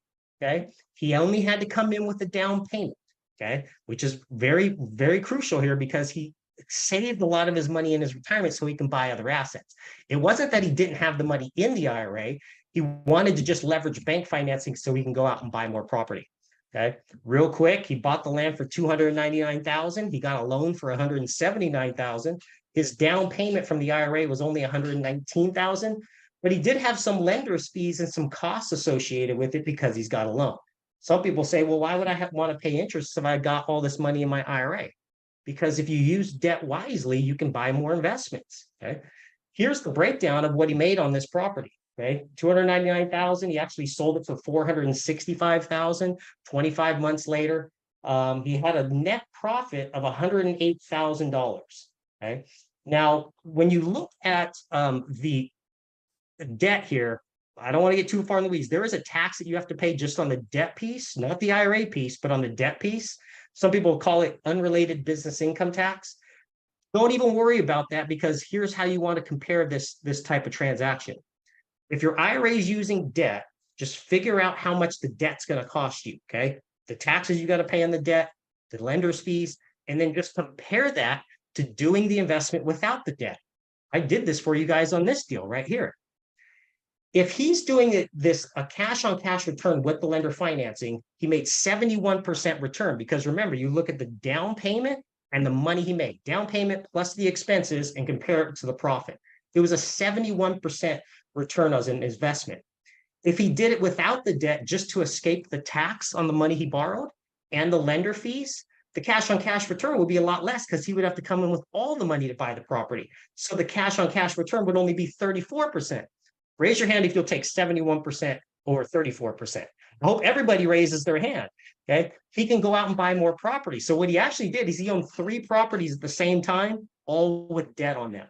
Okay. He only had to come in with a down payment. Okay. Which is very, very crucial here because he saved a lot of his money in his retirement so he can buy other assets. It wasn't that he didn't have the money in the IRA. He wanted to just leverage bank financing so he can go out and buy more property. Okay, real quick, he bought the land for $299,000. He got a loan for $179,000. His down payment from the IRA was only $119,000, but he did have some lender's fees and some costs associated with it because he's got a loan. Some people say, well, why would I want to pay interest if I got all this money in my IRA? Because if you use debt wisely, you can buy more investments. Okay, here's the breakdown of what he made on this property. Okay, $299,000. He actually sold it for $465,000. 25 months later, he had a net profit of $108,000. Okay, now when you look at the debt here, I don't want to get too far in the weeds. There is a tax that you have to pay just on the debt piece, not the IRA piece, but on the debt piece. Some people call it unrelated business income tax. Don't even worry about that because here's how you want to compare this type of transaction. If your IRA is using debt, just figure out how much the debt's going to cost you, okay? The taxes you got to pay on the debt, the lender's fees, and then just compare that to doing the investment without the debt. I did this for you guys on this deal right here. If he's doing a cash-on-cash return with the lender financing, he made 71% return because remember, you look at the down payment and the money he made, down payment plus the expenses and compare it to the profit. It was a 71% return as an investment. If he did it without the debt just to escape the tax on the money he borrowed and the lender fees, the cash on cash return would be a lot less because he would have to come in with all the money to buy the property. So the cash on cash return would only be 34%. Raise your hand if you'll take 71% or 34%. I hope everybody raises their hand. Okay. He can go out and buy more property. So what he actually did is he owned 3 properties at the same time, all with debt on them.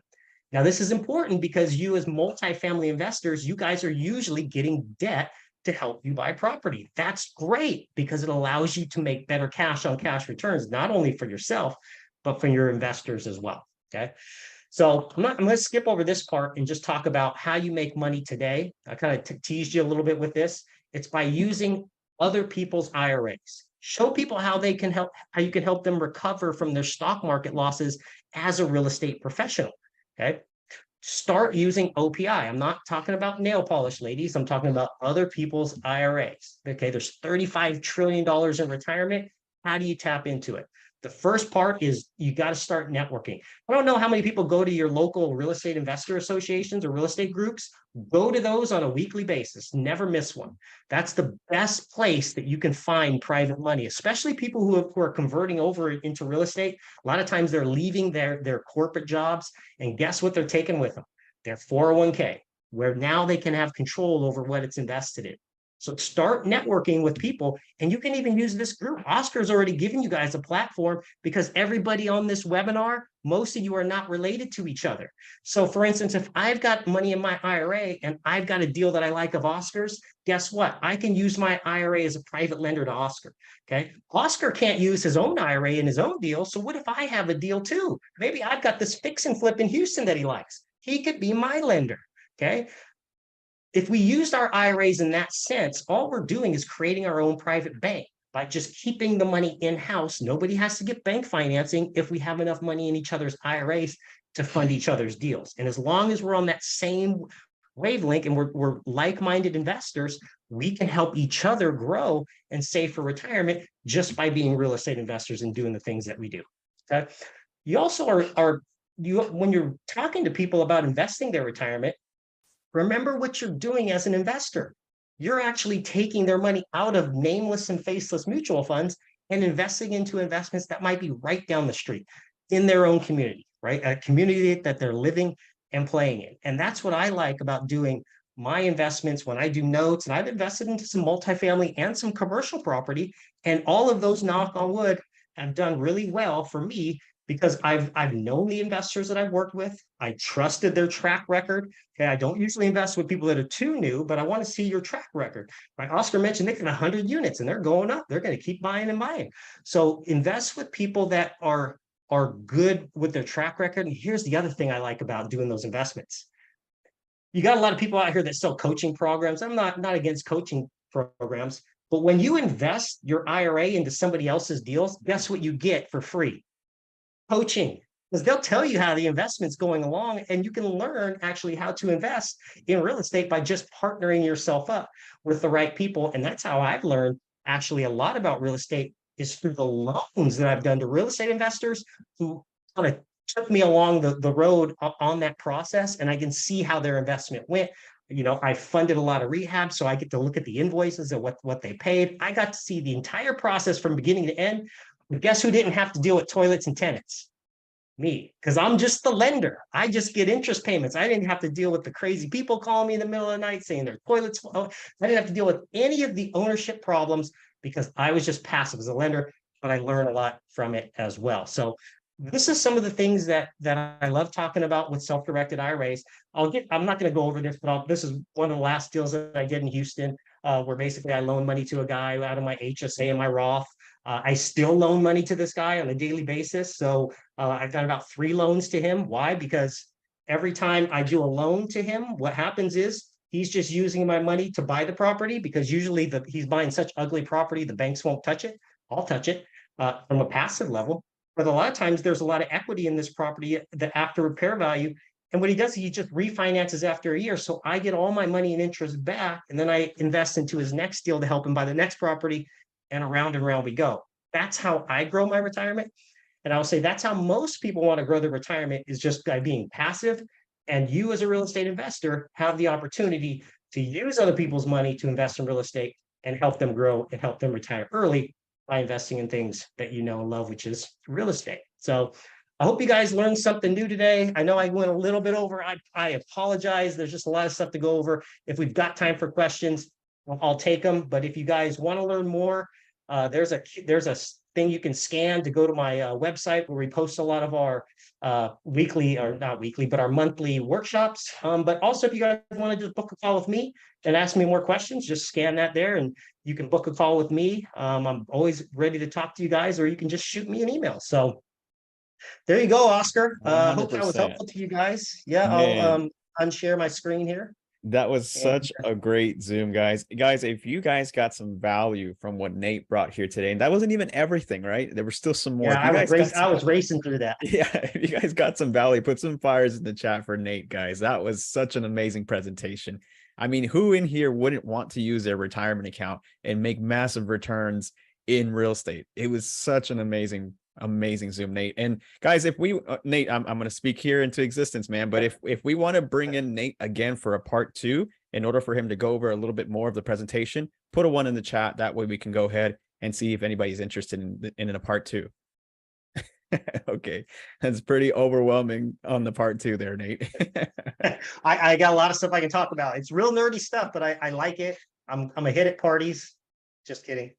Now, this is important because you as multifamily investors, you guys are usually getting debt to help you buy property. That's great because it allows you to make better cash on cash returns, not only for yourself, but for your investors as well. Okay. So I'm going to skip over this part and just talk about how you make money today. I kind of teased you a little bit with this. It's by using other people's IRAs. Show people how they can help, how you can help them recover from their stock market losses as a real estate professional. Okay. Start using OPI. I'm not talking about nail polish, ladies. I'm talking about other people's IRAs. Okay. There's $35 trillion in retirement. How do you tap into it? The first part is you got to start networking. I don't know how many people go to your local real estate investor associations or real estate groups. Go to those on a weekly basis. Never miss one. That's the best place that you can find private money, especially people who are converting over into real estate. A lot of times they're leaving their corporate jobs, and guess what they're taking with them? Their 401k, where now they can have control over what it's invested in. So start networking with people, and you can even use this group. Oscar's already given you guys a platform because everybody on this webinar, most of you are not related to each other. So for instance, if I've got money in my IRA and I've got a deal that I like of Oscar's, guess what? I can use my IRA as a private lender to Oscar. Okay. Oscar can't use his own IRA in his own deal. So what if I have a deal too? Maybe I've got this fix and flip in Houston that he likes. He could be my lender. Okay. If we used our IRAs in that sense, all we're doing is creating our own private bank by just keeping the money in-house. Nobody has to get bank financing if we have enough money in each other's IRAs to fund each other's deals. And as long as we're on that same wavelength and we're like-minded investors, we can help each other grow and save for retirement just by being real estate investors and doing the things that we do. Okay. You also when you're talking to people about investing their retirement, remember what you're doing as an investor. You're actually taking their money out of nameless and faceless mutual funds and investing into investments that might be right down the street in their own community, right? A community that they're living and playing it. And that's what I like about doing my investments when I do notes. And I've invested into some multifamily and some commercial property. And all of those, knock on wood, have done really well for me because I've known the investors that I've worked with. I trusted their track record. Okay, I don't usually invest with people that are too new, but I want to see your track record. Right? Oscar mentioned they got 100 units and they're going up. They're going to keep buying and buying. So invest with people that are good with their track record. And here's the other thing I like about doing those investments. You got a lot of people out here that sell coaching programs. I'm not against coaching programs, but when you invest your IRA into somebody else's deals, guess what you get for free? Coaching, because they'll tell you how the investment's going along, and you can learn actually how to invest in real estate by just partnering yourself up with the right people. And that's how I've learned actually a lot about real estate, is through the loans that I've done to real estate investors who kind of took me along the road on that process, and I can see how their investment went. You know, I funded a lot of rehab, so I get to look at the invoices and what they paid. I got to see the entire process from beginning to end. But guess who didn't have to deal with toilets and tenants? Me, because I'm just the lender. I just get interest payments. I didn't have to deal with the crazy people calling me in the middle of the night saying their toilets. I didn't have to deal with any of the ownership problems because I was just passive as a lender, but I learned a lot from it as well. So this is some of the things that I love talking about with self-directed IRAs. I'm not going to go over this, but this is one of the last deals that I did in Houston, where basically I loaned money to a guy out of my HSA and my Roth. I still loan money to this guy on a daily basis. So I've done about 3 loans to him. Why? Because every time I do a loan to him, what happens is he's just using my money to buy the property, because usually he's buying such ugly property, the banks won't touch it. I'll touch it from a passive level. But a lot of times there's a lot of equity in this property that after repair value. And what he does, he just refinances after a year. So I get all my money and interest back, and then I invest into his next deal to help him buy the next property. And around we go. That's how I grow my retirement. And I'll say that's how most people want to grow their retirement, is just by being passive. And you as a real estate investor have the opportunity to use other people's money to invest in real estate and help them grow and help them retire early by investing in things that you know and love, which is real estate. So I hope you guys learned something new today. I know I went a little bit over. I apologize. There's just a lot of stuff to go over. If we've got time for questions, I'll take them. But if you guys want to learn more, there's a thing you can scan to go to my website, where we post a lot of our weekly, or not weekly, but our monthly workshops. But also, if you guys want to just book a call with me and ask me more questions, just scan that there and you can book a call with me. I'm always ready to talk to you guys, or you can just shoot me an email. So there you go, Oscar. Hope that was helpful to you guys. Yeah, I'll unshare my screen here. That was such a great Zoom, guys. Guys, if you guys got some value from what Nate brought here today, and that wasn't even everything, right? There was still some more. Yeah, I was racing through that. Yeah, if you guys got some value, put some fires in the chat for Nate, guys. That was such an amazing presentation. I mean, who in here wouldn't want to use their retirement account and make massive returns in real estate? It was such an amazing Zoom, Nate. And guys, if we Nate, I'm going to speak here into existence, man, but if we want to bring in Nate again for a part 2, in order for him to go over a little bit more of the presentation, put a 1 in the chat. That way we can go ahead and see if anybody's interested in a part 2. Okay, that's pretty overwhelming on the part 2 there, Nate. I got a lot of stuff I can talk about. It's real nerdy stuff, but I like it. I'm a hit at parties. Just kidding.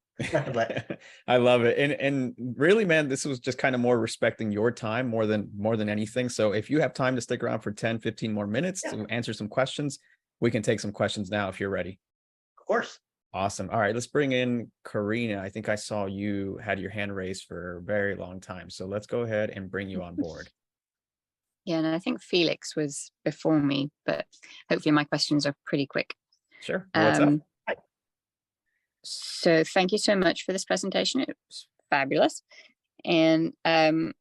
I love it. And really, man, this was just kind of more respecting your time more than anything. So if you have time to stick around for 10-15 more minutes to answer some questions, we can take some questions now if you're ready. Of course. Awesome. All right, let's bring in Karina. I think I saw you had your hand raised for a very long time. So let's go ahead and bring you on board. Yeah, and I think Felix was before me, but hopefully my questions are pretty quick. Sure. What's up? So thank you so much for this presentation. It was fabulous. And my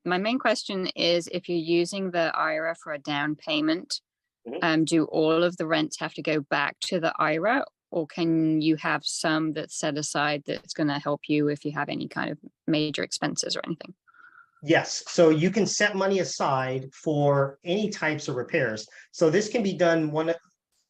main question is, if you're using the IRA for a down payment, do all of the rents have to go back to the IRA, or can you have some that's set aside that's going to help you if you have any kind of major expenses or anything? Yes. So you can set money aside for any types of repairs. So this can be done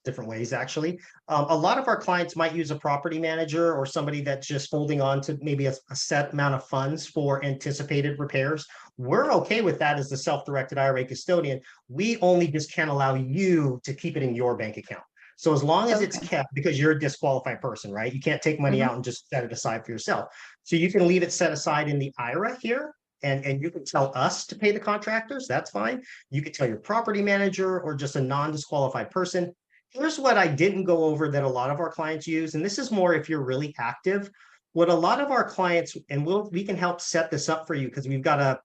different ways, actually. A lot of our clients might use a property manager or somebody that's just holding on to maybe a set amount of funds for anticipated repairs. We're okay with that as the self-directed IRA custodian. We only just can't allow you to keep it in your bank account. So as long as it's Okay. kept, because you're a disqualified person, right? You can't take money out and just set it aside for yourself. So you can leave it set aside in the IRA here, and you can tell us to pay the contractors. That's fine. You could tell your property manager or just a non-disqualified person. Here's what I didn't go over that a lot of our clients use, and this is more if you're really active. What a lot of our clients, and we can help set this up for you because we've got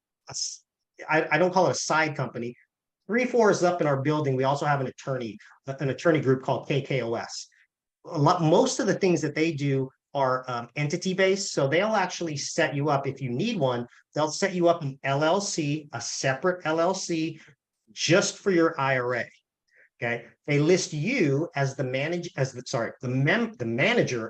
I don't call it a side company. 3 floors up in our building, we also have an attorney group called KKOS. Most of the things that they do are entity based. So they'll actually set you up if you need one. They'll set you up an LLC, a separate LLC, just for your IRA. Okay, they list you as the manager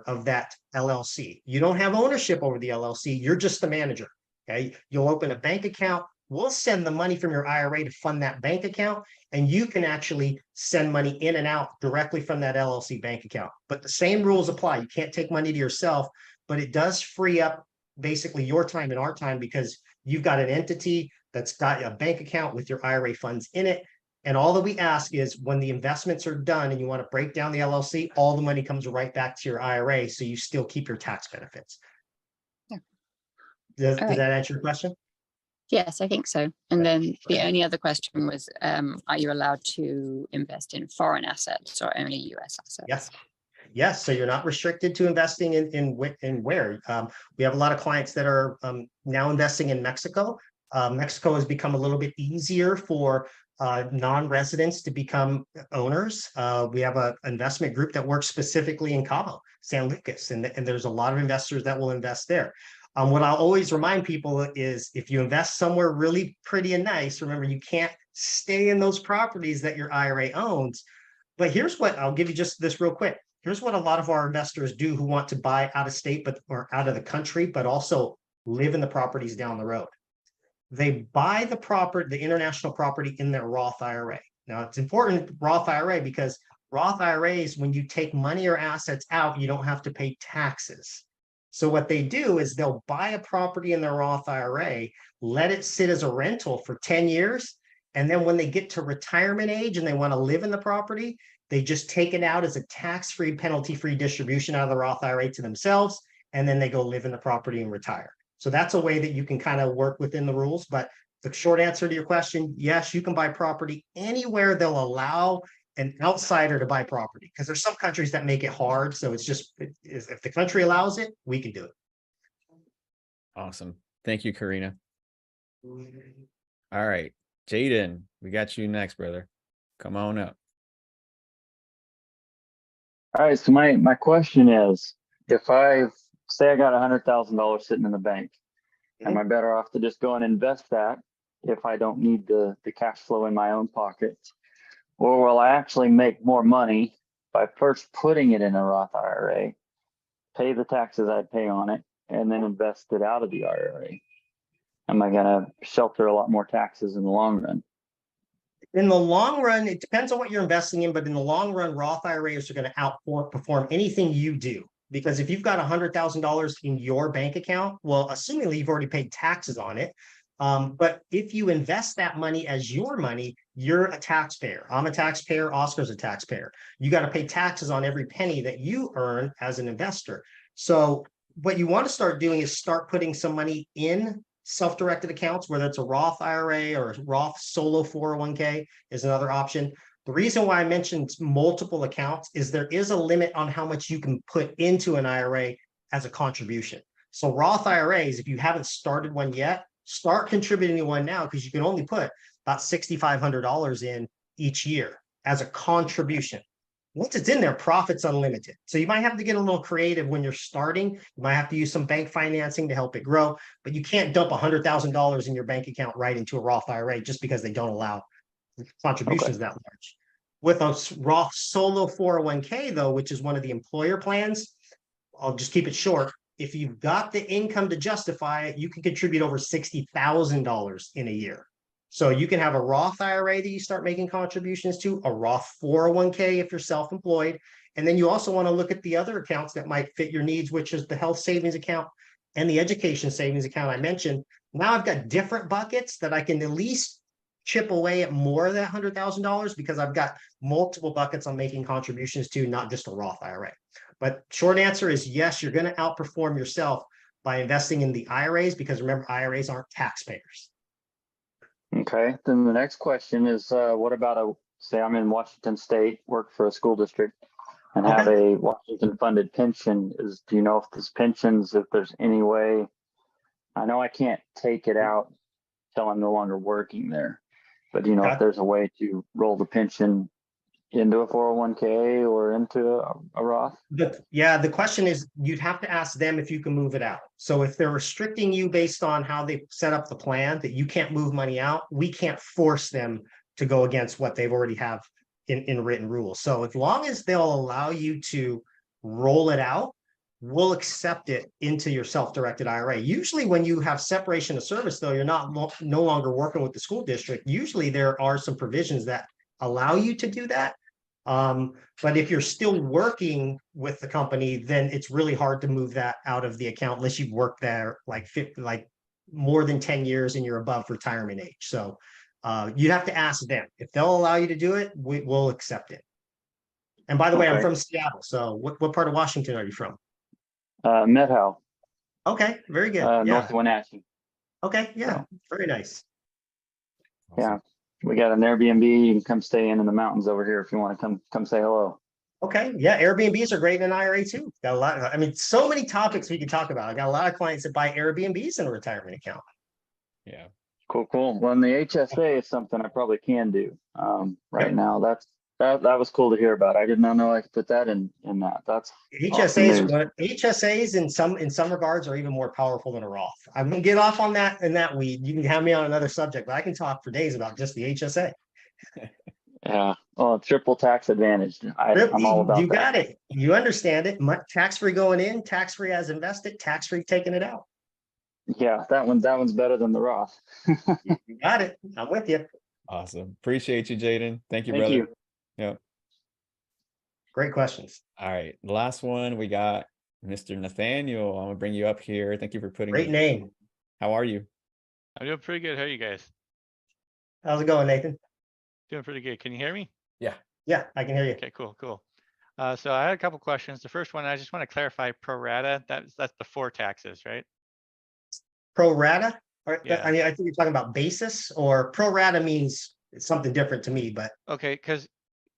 of that LLC. You don't have ownership over the LLC. You're just the manager. Okay, you'll open a bank account. We'll send the money from your IRA to fund that bank account, and you can actually send money in and out directly from that LLC bank account. But the same rules apply. You can't take money to yourself, but it does free up basically your time and our time because you've got an entity that's got a bank account with your IRA funds in it. And all that we ask is when the investments are done and you want to break down the LLC, all the money comes right back to your IRA, so you still keep your tax benefits. Yeah. Did right. that answer your question? Yes, I think so. And then the only other question was, are you allowed to invest in foreign assets or only US assets? Yes. Yes. So you're not restricted to investing in where. We have a lot of clients that are now investing in Mexico. Mexico has become a little bit easier for non-residents to become owners. We have an investment group that works specifically in Cabo, San Lucas, and there's a lot of investors that will invest there. What I'll always remind people is if you invest somewhere really pretty and nice, remember, you can't stay in those properties that your IRA owns. But here's what I'll give you just this real quick. Here's what a lot of our investors do who want to buy out of state, or out of the country, but also live in the properties down the road. They buy the international property in their Roth IRA. Now, it's important, Roth IRA, because Roth IRAs, when you take money or assets out, you don't have to pay taxes. So what they do is they'll buy a property in their Roth IRA, let it sit as a rental for 10 years. And then when they get to retirement age and they want to live in the property, they just take it out as a tax-free, penalty-free distribution out of the Roth IRA to themselves. And then they go live in the property and retire. So that's a way that you can kind of work within the rules. But the short answer to your question, yes, you can buy property anywhere they'll allow an outsider to buy property, because there's some countries that make it hard. So it's just, if the country allows it, we can do it. Awesome. Thank you, Karina. All right, Jaden, we got you next, brother. Come on up. All right, so my question is, if I say I got $100,000 sitting in the bank, am I better off to just go and invest that if I don't need the cash flow in my own pocket? Or will I actually make more money by first putting it in a Roth IRA, pay the taxes I'd pay on it, and then invest it out of the IRA? Am I going to shelter a lot more taxes in the long run? In the long run, it depends on what you're investing in, but in the long run, Roth IRAs are going to outperform anything you do. Because if you've got $100,000 in your bank account, well, assumingly you've already paid taxes on it. But if you invest that money as your money, you're a taxpayer. I'm a taxpayer. Oscar's a taxpayer. You got to pay taxes on every penny that you earn as an investor. So what you want to start doing is start putting some money in self-directed accounts, whether it's a Roth IRA or a Roth solo 401K is another option. The reason why I mentioned multiple accounts is there is a limit on how much you can put into an IRA as a contribution. So Roth IRAs, if you haven't started one yet, start contributing to one now, because you can only put about $6,500 in each year as a contribution. Once it's in there, profit's unlimited. So you might have to get a little creative when you're starting. You might have to use some bank financing to help it grow, but you can't dump $100,000 in your bank account right into a Roth IRA just because they don't allow contributions that large. With a Roth solo 401K, though, which is one of the employer plans, I'll just keep it short. If you've got the income to justify it, you can contribute over $60,000 in a year. So you can have a Roth IRA that you start making contributions to, a Roth 401K if you're self-employed. And then you also want to look at the other accounts that might fit your needs, which is the health savings account and the education savings account I mentioned. Now I've got different buckets that I can at least chip away at more than $100,000 because I've got multiple buckets I'm making contributions to, not just a Roth IRA. But short answer is yes, you're going to outperform yourself by investing in the IRAs, because remember, IRAs aren't taxpayers. Okay, then the next question is, what about say I'm in Washington State, work for a school district, and have a Washington funded pension? Do you know if this pensions, if there's any way? I know I can't take it out till I'm no longer working there, but do you know if there's a way to roll the pension into a 401k or into a Roth? Yeah, the question is, you'd have to ask them if you can move it out. So if they're restricting you based on how they set up the plan, that you can't move money out, we can't force them to go against what they've already have in written rules. So as long as they'll allow you to roll it out, we'll accept it into your self-directed IRA. Usually when you have separation of service, though, you're no longer working with the school district. Usually there are some provisions that allow you to do that. But if you're still working with the company, then it's really hard to move that out of the account unless you've worked there like more than 10 years and you're above retirement age. So you have to ask them. If they'll allow you to do it, we'll accept it. And by the way, I'm from Seattle. So what part of Washington are you from? Methow. Okay, very good. North Wenatchee. Okay, yeah, very nice. Awesome. Yeah, we got an Airbnb. You can come stay in the mountains over here if you want to come say hello. Okay, yeah, Airbnbs are great in an IRA too. Got a lot. I mean, so many topics we could talk about. I got a lot of clients that buy Airbnbs in a retirement account. Yeah. Cool. Well, and the HSA is something I probably can do right now. That was cool to hear about. I did not know I could put that in that. That's HSAs in some regards are even more powerful than a Roth. I'm gonna get off on that weed. You can have me on another subject, but I can talk for days about just the HSA. Yeah. Oh, triple tax advantage. I'm all about that. You got it. You understand it. Tax-free going in, tax-free as invested, tax-free taking it out. Yeah, that one's better than the Roth. You got it. I'm with you. Awesome. Appreciate you, Jaden. Thank you, Thank brother. you. Yeah. Great questions. All right. The last one, we got Mr. Nathaniel. I'm gonna bring you up here. Thank you for putting Great name. How are you? I'm doing pretty good. How are you guys? How's it going, Nathan? Doing pretty good. Can you hear me? Yeah, I can hear you. Okay, cool. So I had a couple questions. The first one, I just want to clarify pro rata. That's before taxes, right? Pro rata? Yeah. I mean, I think you're talking about basis, or pro rata means it's something different to me, but Okay, because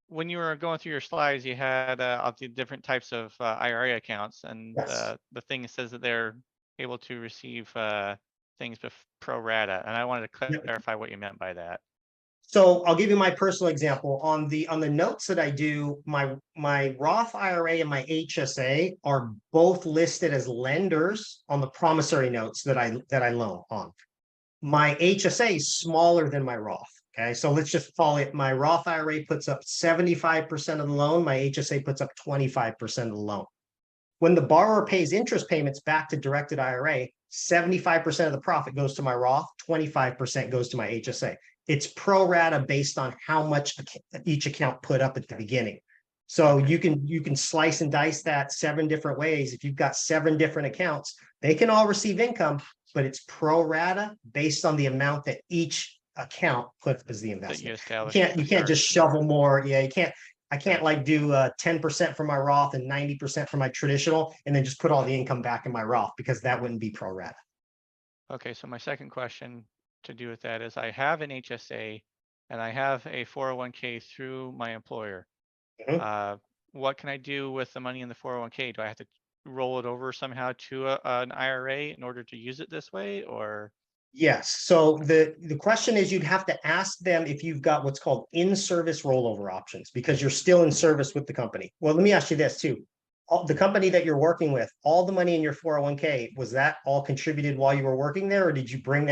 when you were going through your slides, you had all the different types of IRA accounts, and yes. the thing says that they're able to receive things pro rata, and I wanted to clarify what you meant by that. So I'll give you my personal example. On the notes that I do, my Roth IRA and my HSA are both listed as lenders on the promissory notes that I loan on. My HSA is smaller than my Roth. Okay, so let's just call it, my Roth IRA puts up 75% of the loan, my HSA puts up 25% of the loan. When the borrower pays interest payments back to directed IRA, 75% of the profit goes to my Roth, 25% goes to my HSA. It's pro rata based on how much each account put up at the beginning. So you can slice and dice that 7 different ways. If you've got 7 different accounts, they can all receive income, but it's pro rata based on the amount that each account puts as the investment. You can't just shovel more. Yeah, you can't. I can't like do 10% for my Roth and 90% for my traditional, and then just put all the income back in my Roth, because that wouldn't be pro rata. Okay, so my second question to do with that is, I have an HSA and I have a 401k through my employer. What can I do with the money in the 401k? Do I have to roll it over somehow to an IRA in order to use it this way, or? Yes. So the question is, you'd have to ask them if you've got what's called in-service rollover options, because you're still in service with the company. Well, let me ask you this too. The company that you're working with, all the money in your 401k, was that all contributed while you were working there, or did you bring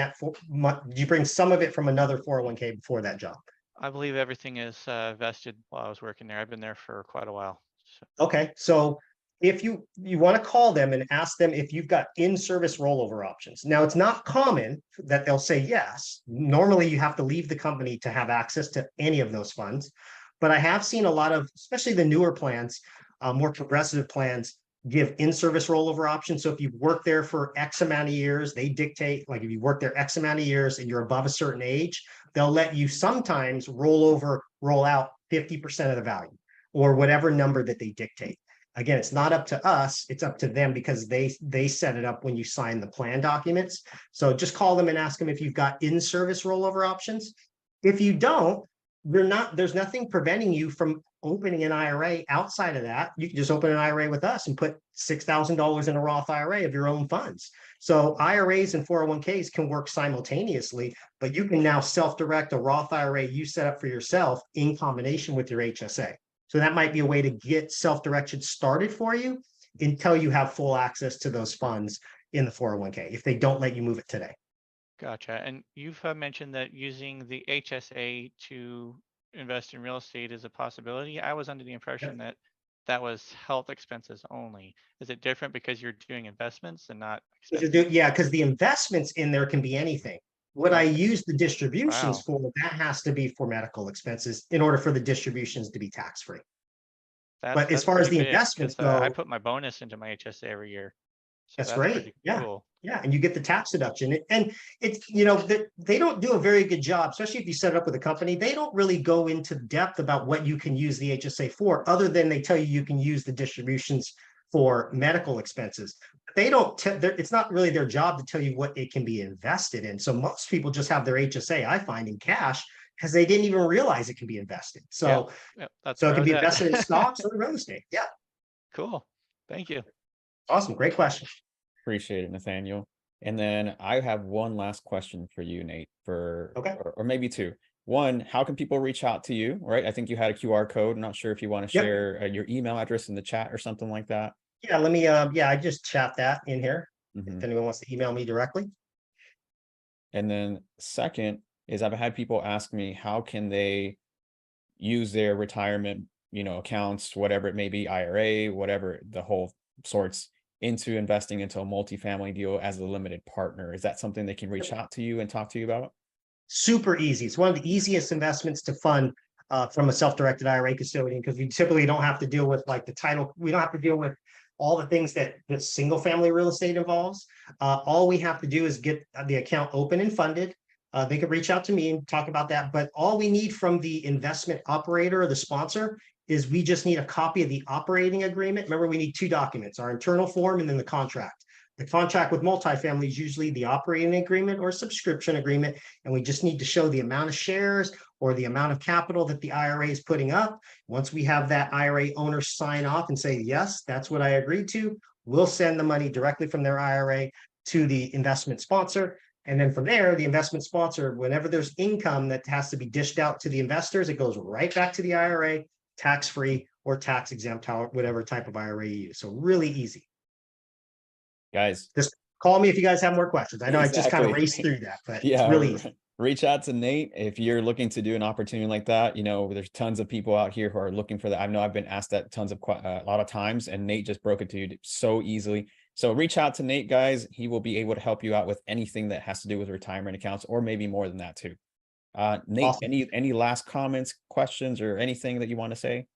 some of it from another 401k before that job? I believe everything is vested while I was working there. I've been there for quite a while. So. Okay, so if you want to call them and ask them if you've got in-service rollover options. Now, it's not common that they'll say yes. Normally, you have to leave the company to have access to any of those funds. But I have seen a lot of, especially the newer plans, more progressive plans, give in-service rollover options. So if you've worked there for X amount of years, they dictate, like if you work there X amount of years and you're above a certain age, they'll let you sometimes roll out 50% of the value or whatever number that they dictate. Again, it's not up to us, it's up to them because they set it up when you sign the plan documents. So just call them and ask them if you've got in-service rollover options. If you don't, there's nothing preventing you from opening an IRA outside of that. You can just open an IRA with us and put $6,000 in a Roth IRA of your own funds. So IRAs and 401Ks can work simultaneously, but you can now self-direct a Roth IRA you set up for yourself in combination with your HSA. So that might be a way to get self-direction started for you until you have full access to those funds in the 401k, if they don't let you move it today. Gotcha. And you've mentioned that using the HSA to invest in real estate is a possibility. I was under the impression that that was health expenses only. Is it different because you're doing investments and not expenses? Yeah, because the investments in there can be anything. What I use the distributions for, that has to be for medical expenses in order for the distributions to be tax-free. But as far as the investments go, I put my bonus into my HSA every year. So that's great. Yeah. Cool. Yeah. And you get the tax deduction. And it's, you know, they don't do a very good job, especially if you set it up with a company. They don't really go into depth about what you can use the HSA for, other than they tell you you can use the distributions for medical expenses. They don't, it's not really their job to tell you what it can be invested in. So most people just have their HSA, I find, in cash because they didn't even realize it can be invested. So, so it can be invested in stocks or real estate. Yeah. Cool. Thank you. Awesome. Great question. Appreciate it, Nathaniel. And then I have one last question for you, Nate, or maybe two. One, how can people reach out to you? Right. I think you had a QR code. I'm not sure if you want to share your email address in the chat or something like that. Yeah, let me, I just chat that in here. If anyone wants to email me directly. And then second is I've had people ask me, how can they use their retirement, accounts, whatever it may be, IRA, whatever, the whole sorts, into investing into a multifamily deal as a limited partner. Is that something they can reach out to you and talk to you about? Super easy. It's one of the easiest investments to fund from a self-directed IRA custodian, because we typically don't have to deal with like the title. We don't have to deal with all the things that single family real estate involves. All we have to do is get the account open and funded. They could reach out to me and talk about that. But all we need from the investment operator or the sponsor is we just need a copy of the operating agreement. Remember, we need two documents, our internal form and then the contract. The contract with multifamily is usually the operating agreement or subscription agreement, and we just need to show the amount of shares or the amount of capital that the IRA is putting up. Once we have that IRA owner sign off and say, yes, that's what I agreed to, we'll send the money directly from their IRA to the investment sponsor. And then from there, the investment sponsor, whenever there's income that has to be dished out to the investors, it goes right back to the IRA, tax-free or tax exempt, whatever type of IRA you use. So really easy. Guys, just call me if you guys have more questions. I know I just kind of raced through that, but it's really easy. Reach out to Nate if you're looking to do an opportunity like that. There's tons of people out here who are looking for that. I know I've been asked that a lot of times, and Nate just broke it to you so easily. So reach out to Nate, guys. He will be able to help you out with anything that has to do with retirement accounts, or maybe more than that too. Nate, awesome. Any last comments, questions, or anything that you want to say?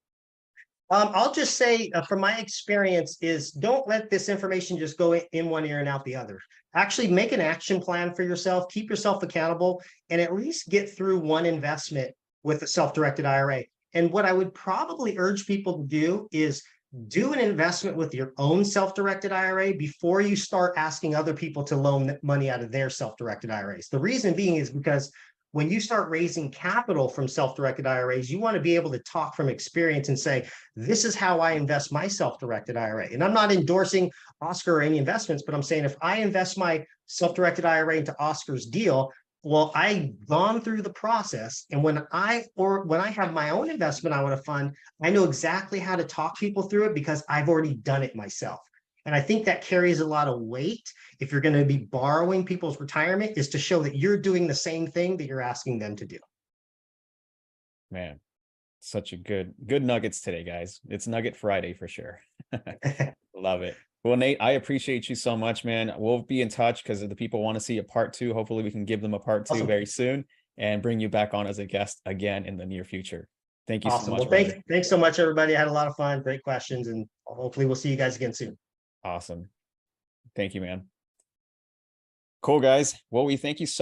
I'll just say from my experience is don't let this information just go in one ear and out the other. Actually make an action plan for yourself, keep yourself accountable, and at least get through one investment with a self-directed IRA. And what I would probably urge people to do is do an investment with your own self-directed IRA before you start asking other people to loan money out of their self-directed IRAs. The reason being is because when you start raising capital from self-directed IRAs, you want to be able to talk from experience and say, this is how I invest my self-directed IRA. And I'm not endorsing Oscar or any investments, but I'm saying if I invest my self-directed IRA into Oscar's deal, well, I've gone through the process. And when I have my own investment I want to fund, I know exactly how to talk people through it because I've already done it myself. And I think that carries a lot of weight if you're going to be borrowing people's retirement, is to show that you're doing the same thing that you're asking them to do. Man, Such a good nuggets today, guys. It's Nugget Friday for sure. Love it. Well, Nate, I appreciate you so much, man. We'll be in touch because the people want to see a part 2. Hopefully we can give them a part 2 Awesome. very soon and bring you back on as a guest again in the near future. Thank you so Awesome. much. Well, brother. thanks so much, everybody. I had a lot of fun, great questions, and hopefully we'll see you guys again soon. Awesome. Thank you, man. Cool, guys. Well, we thank you so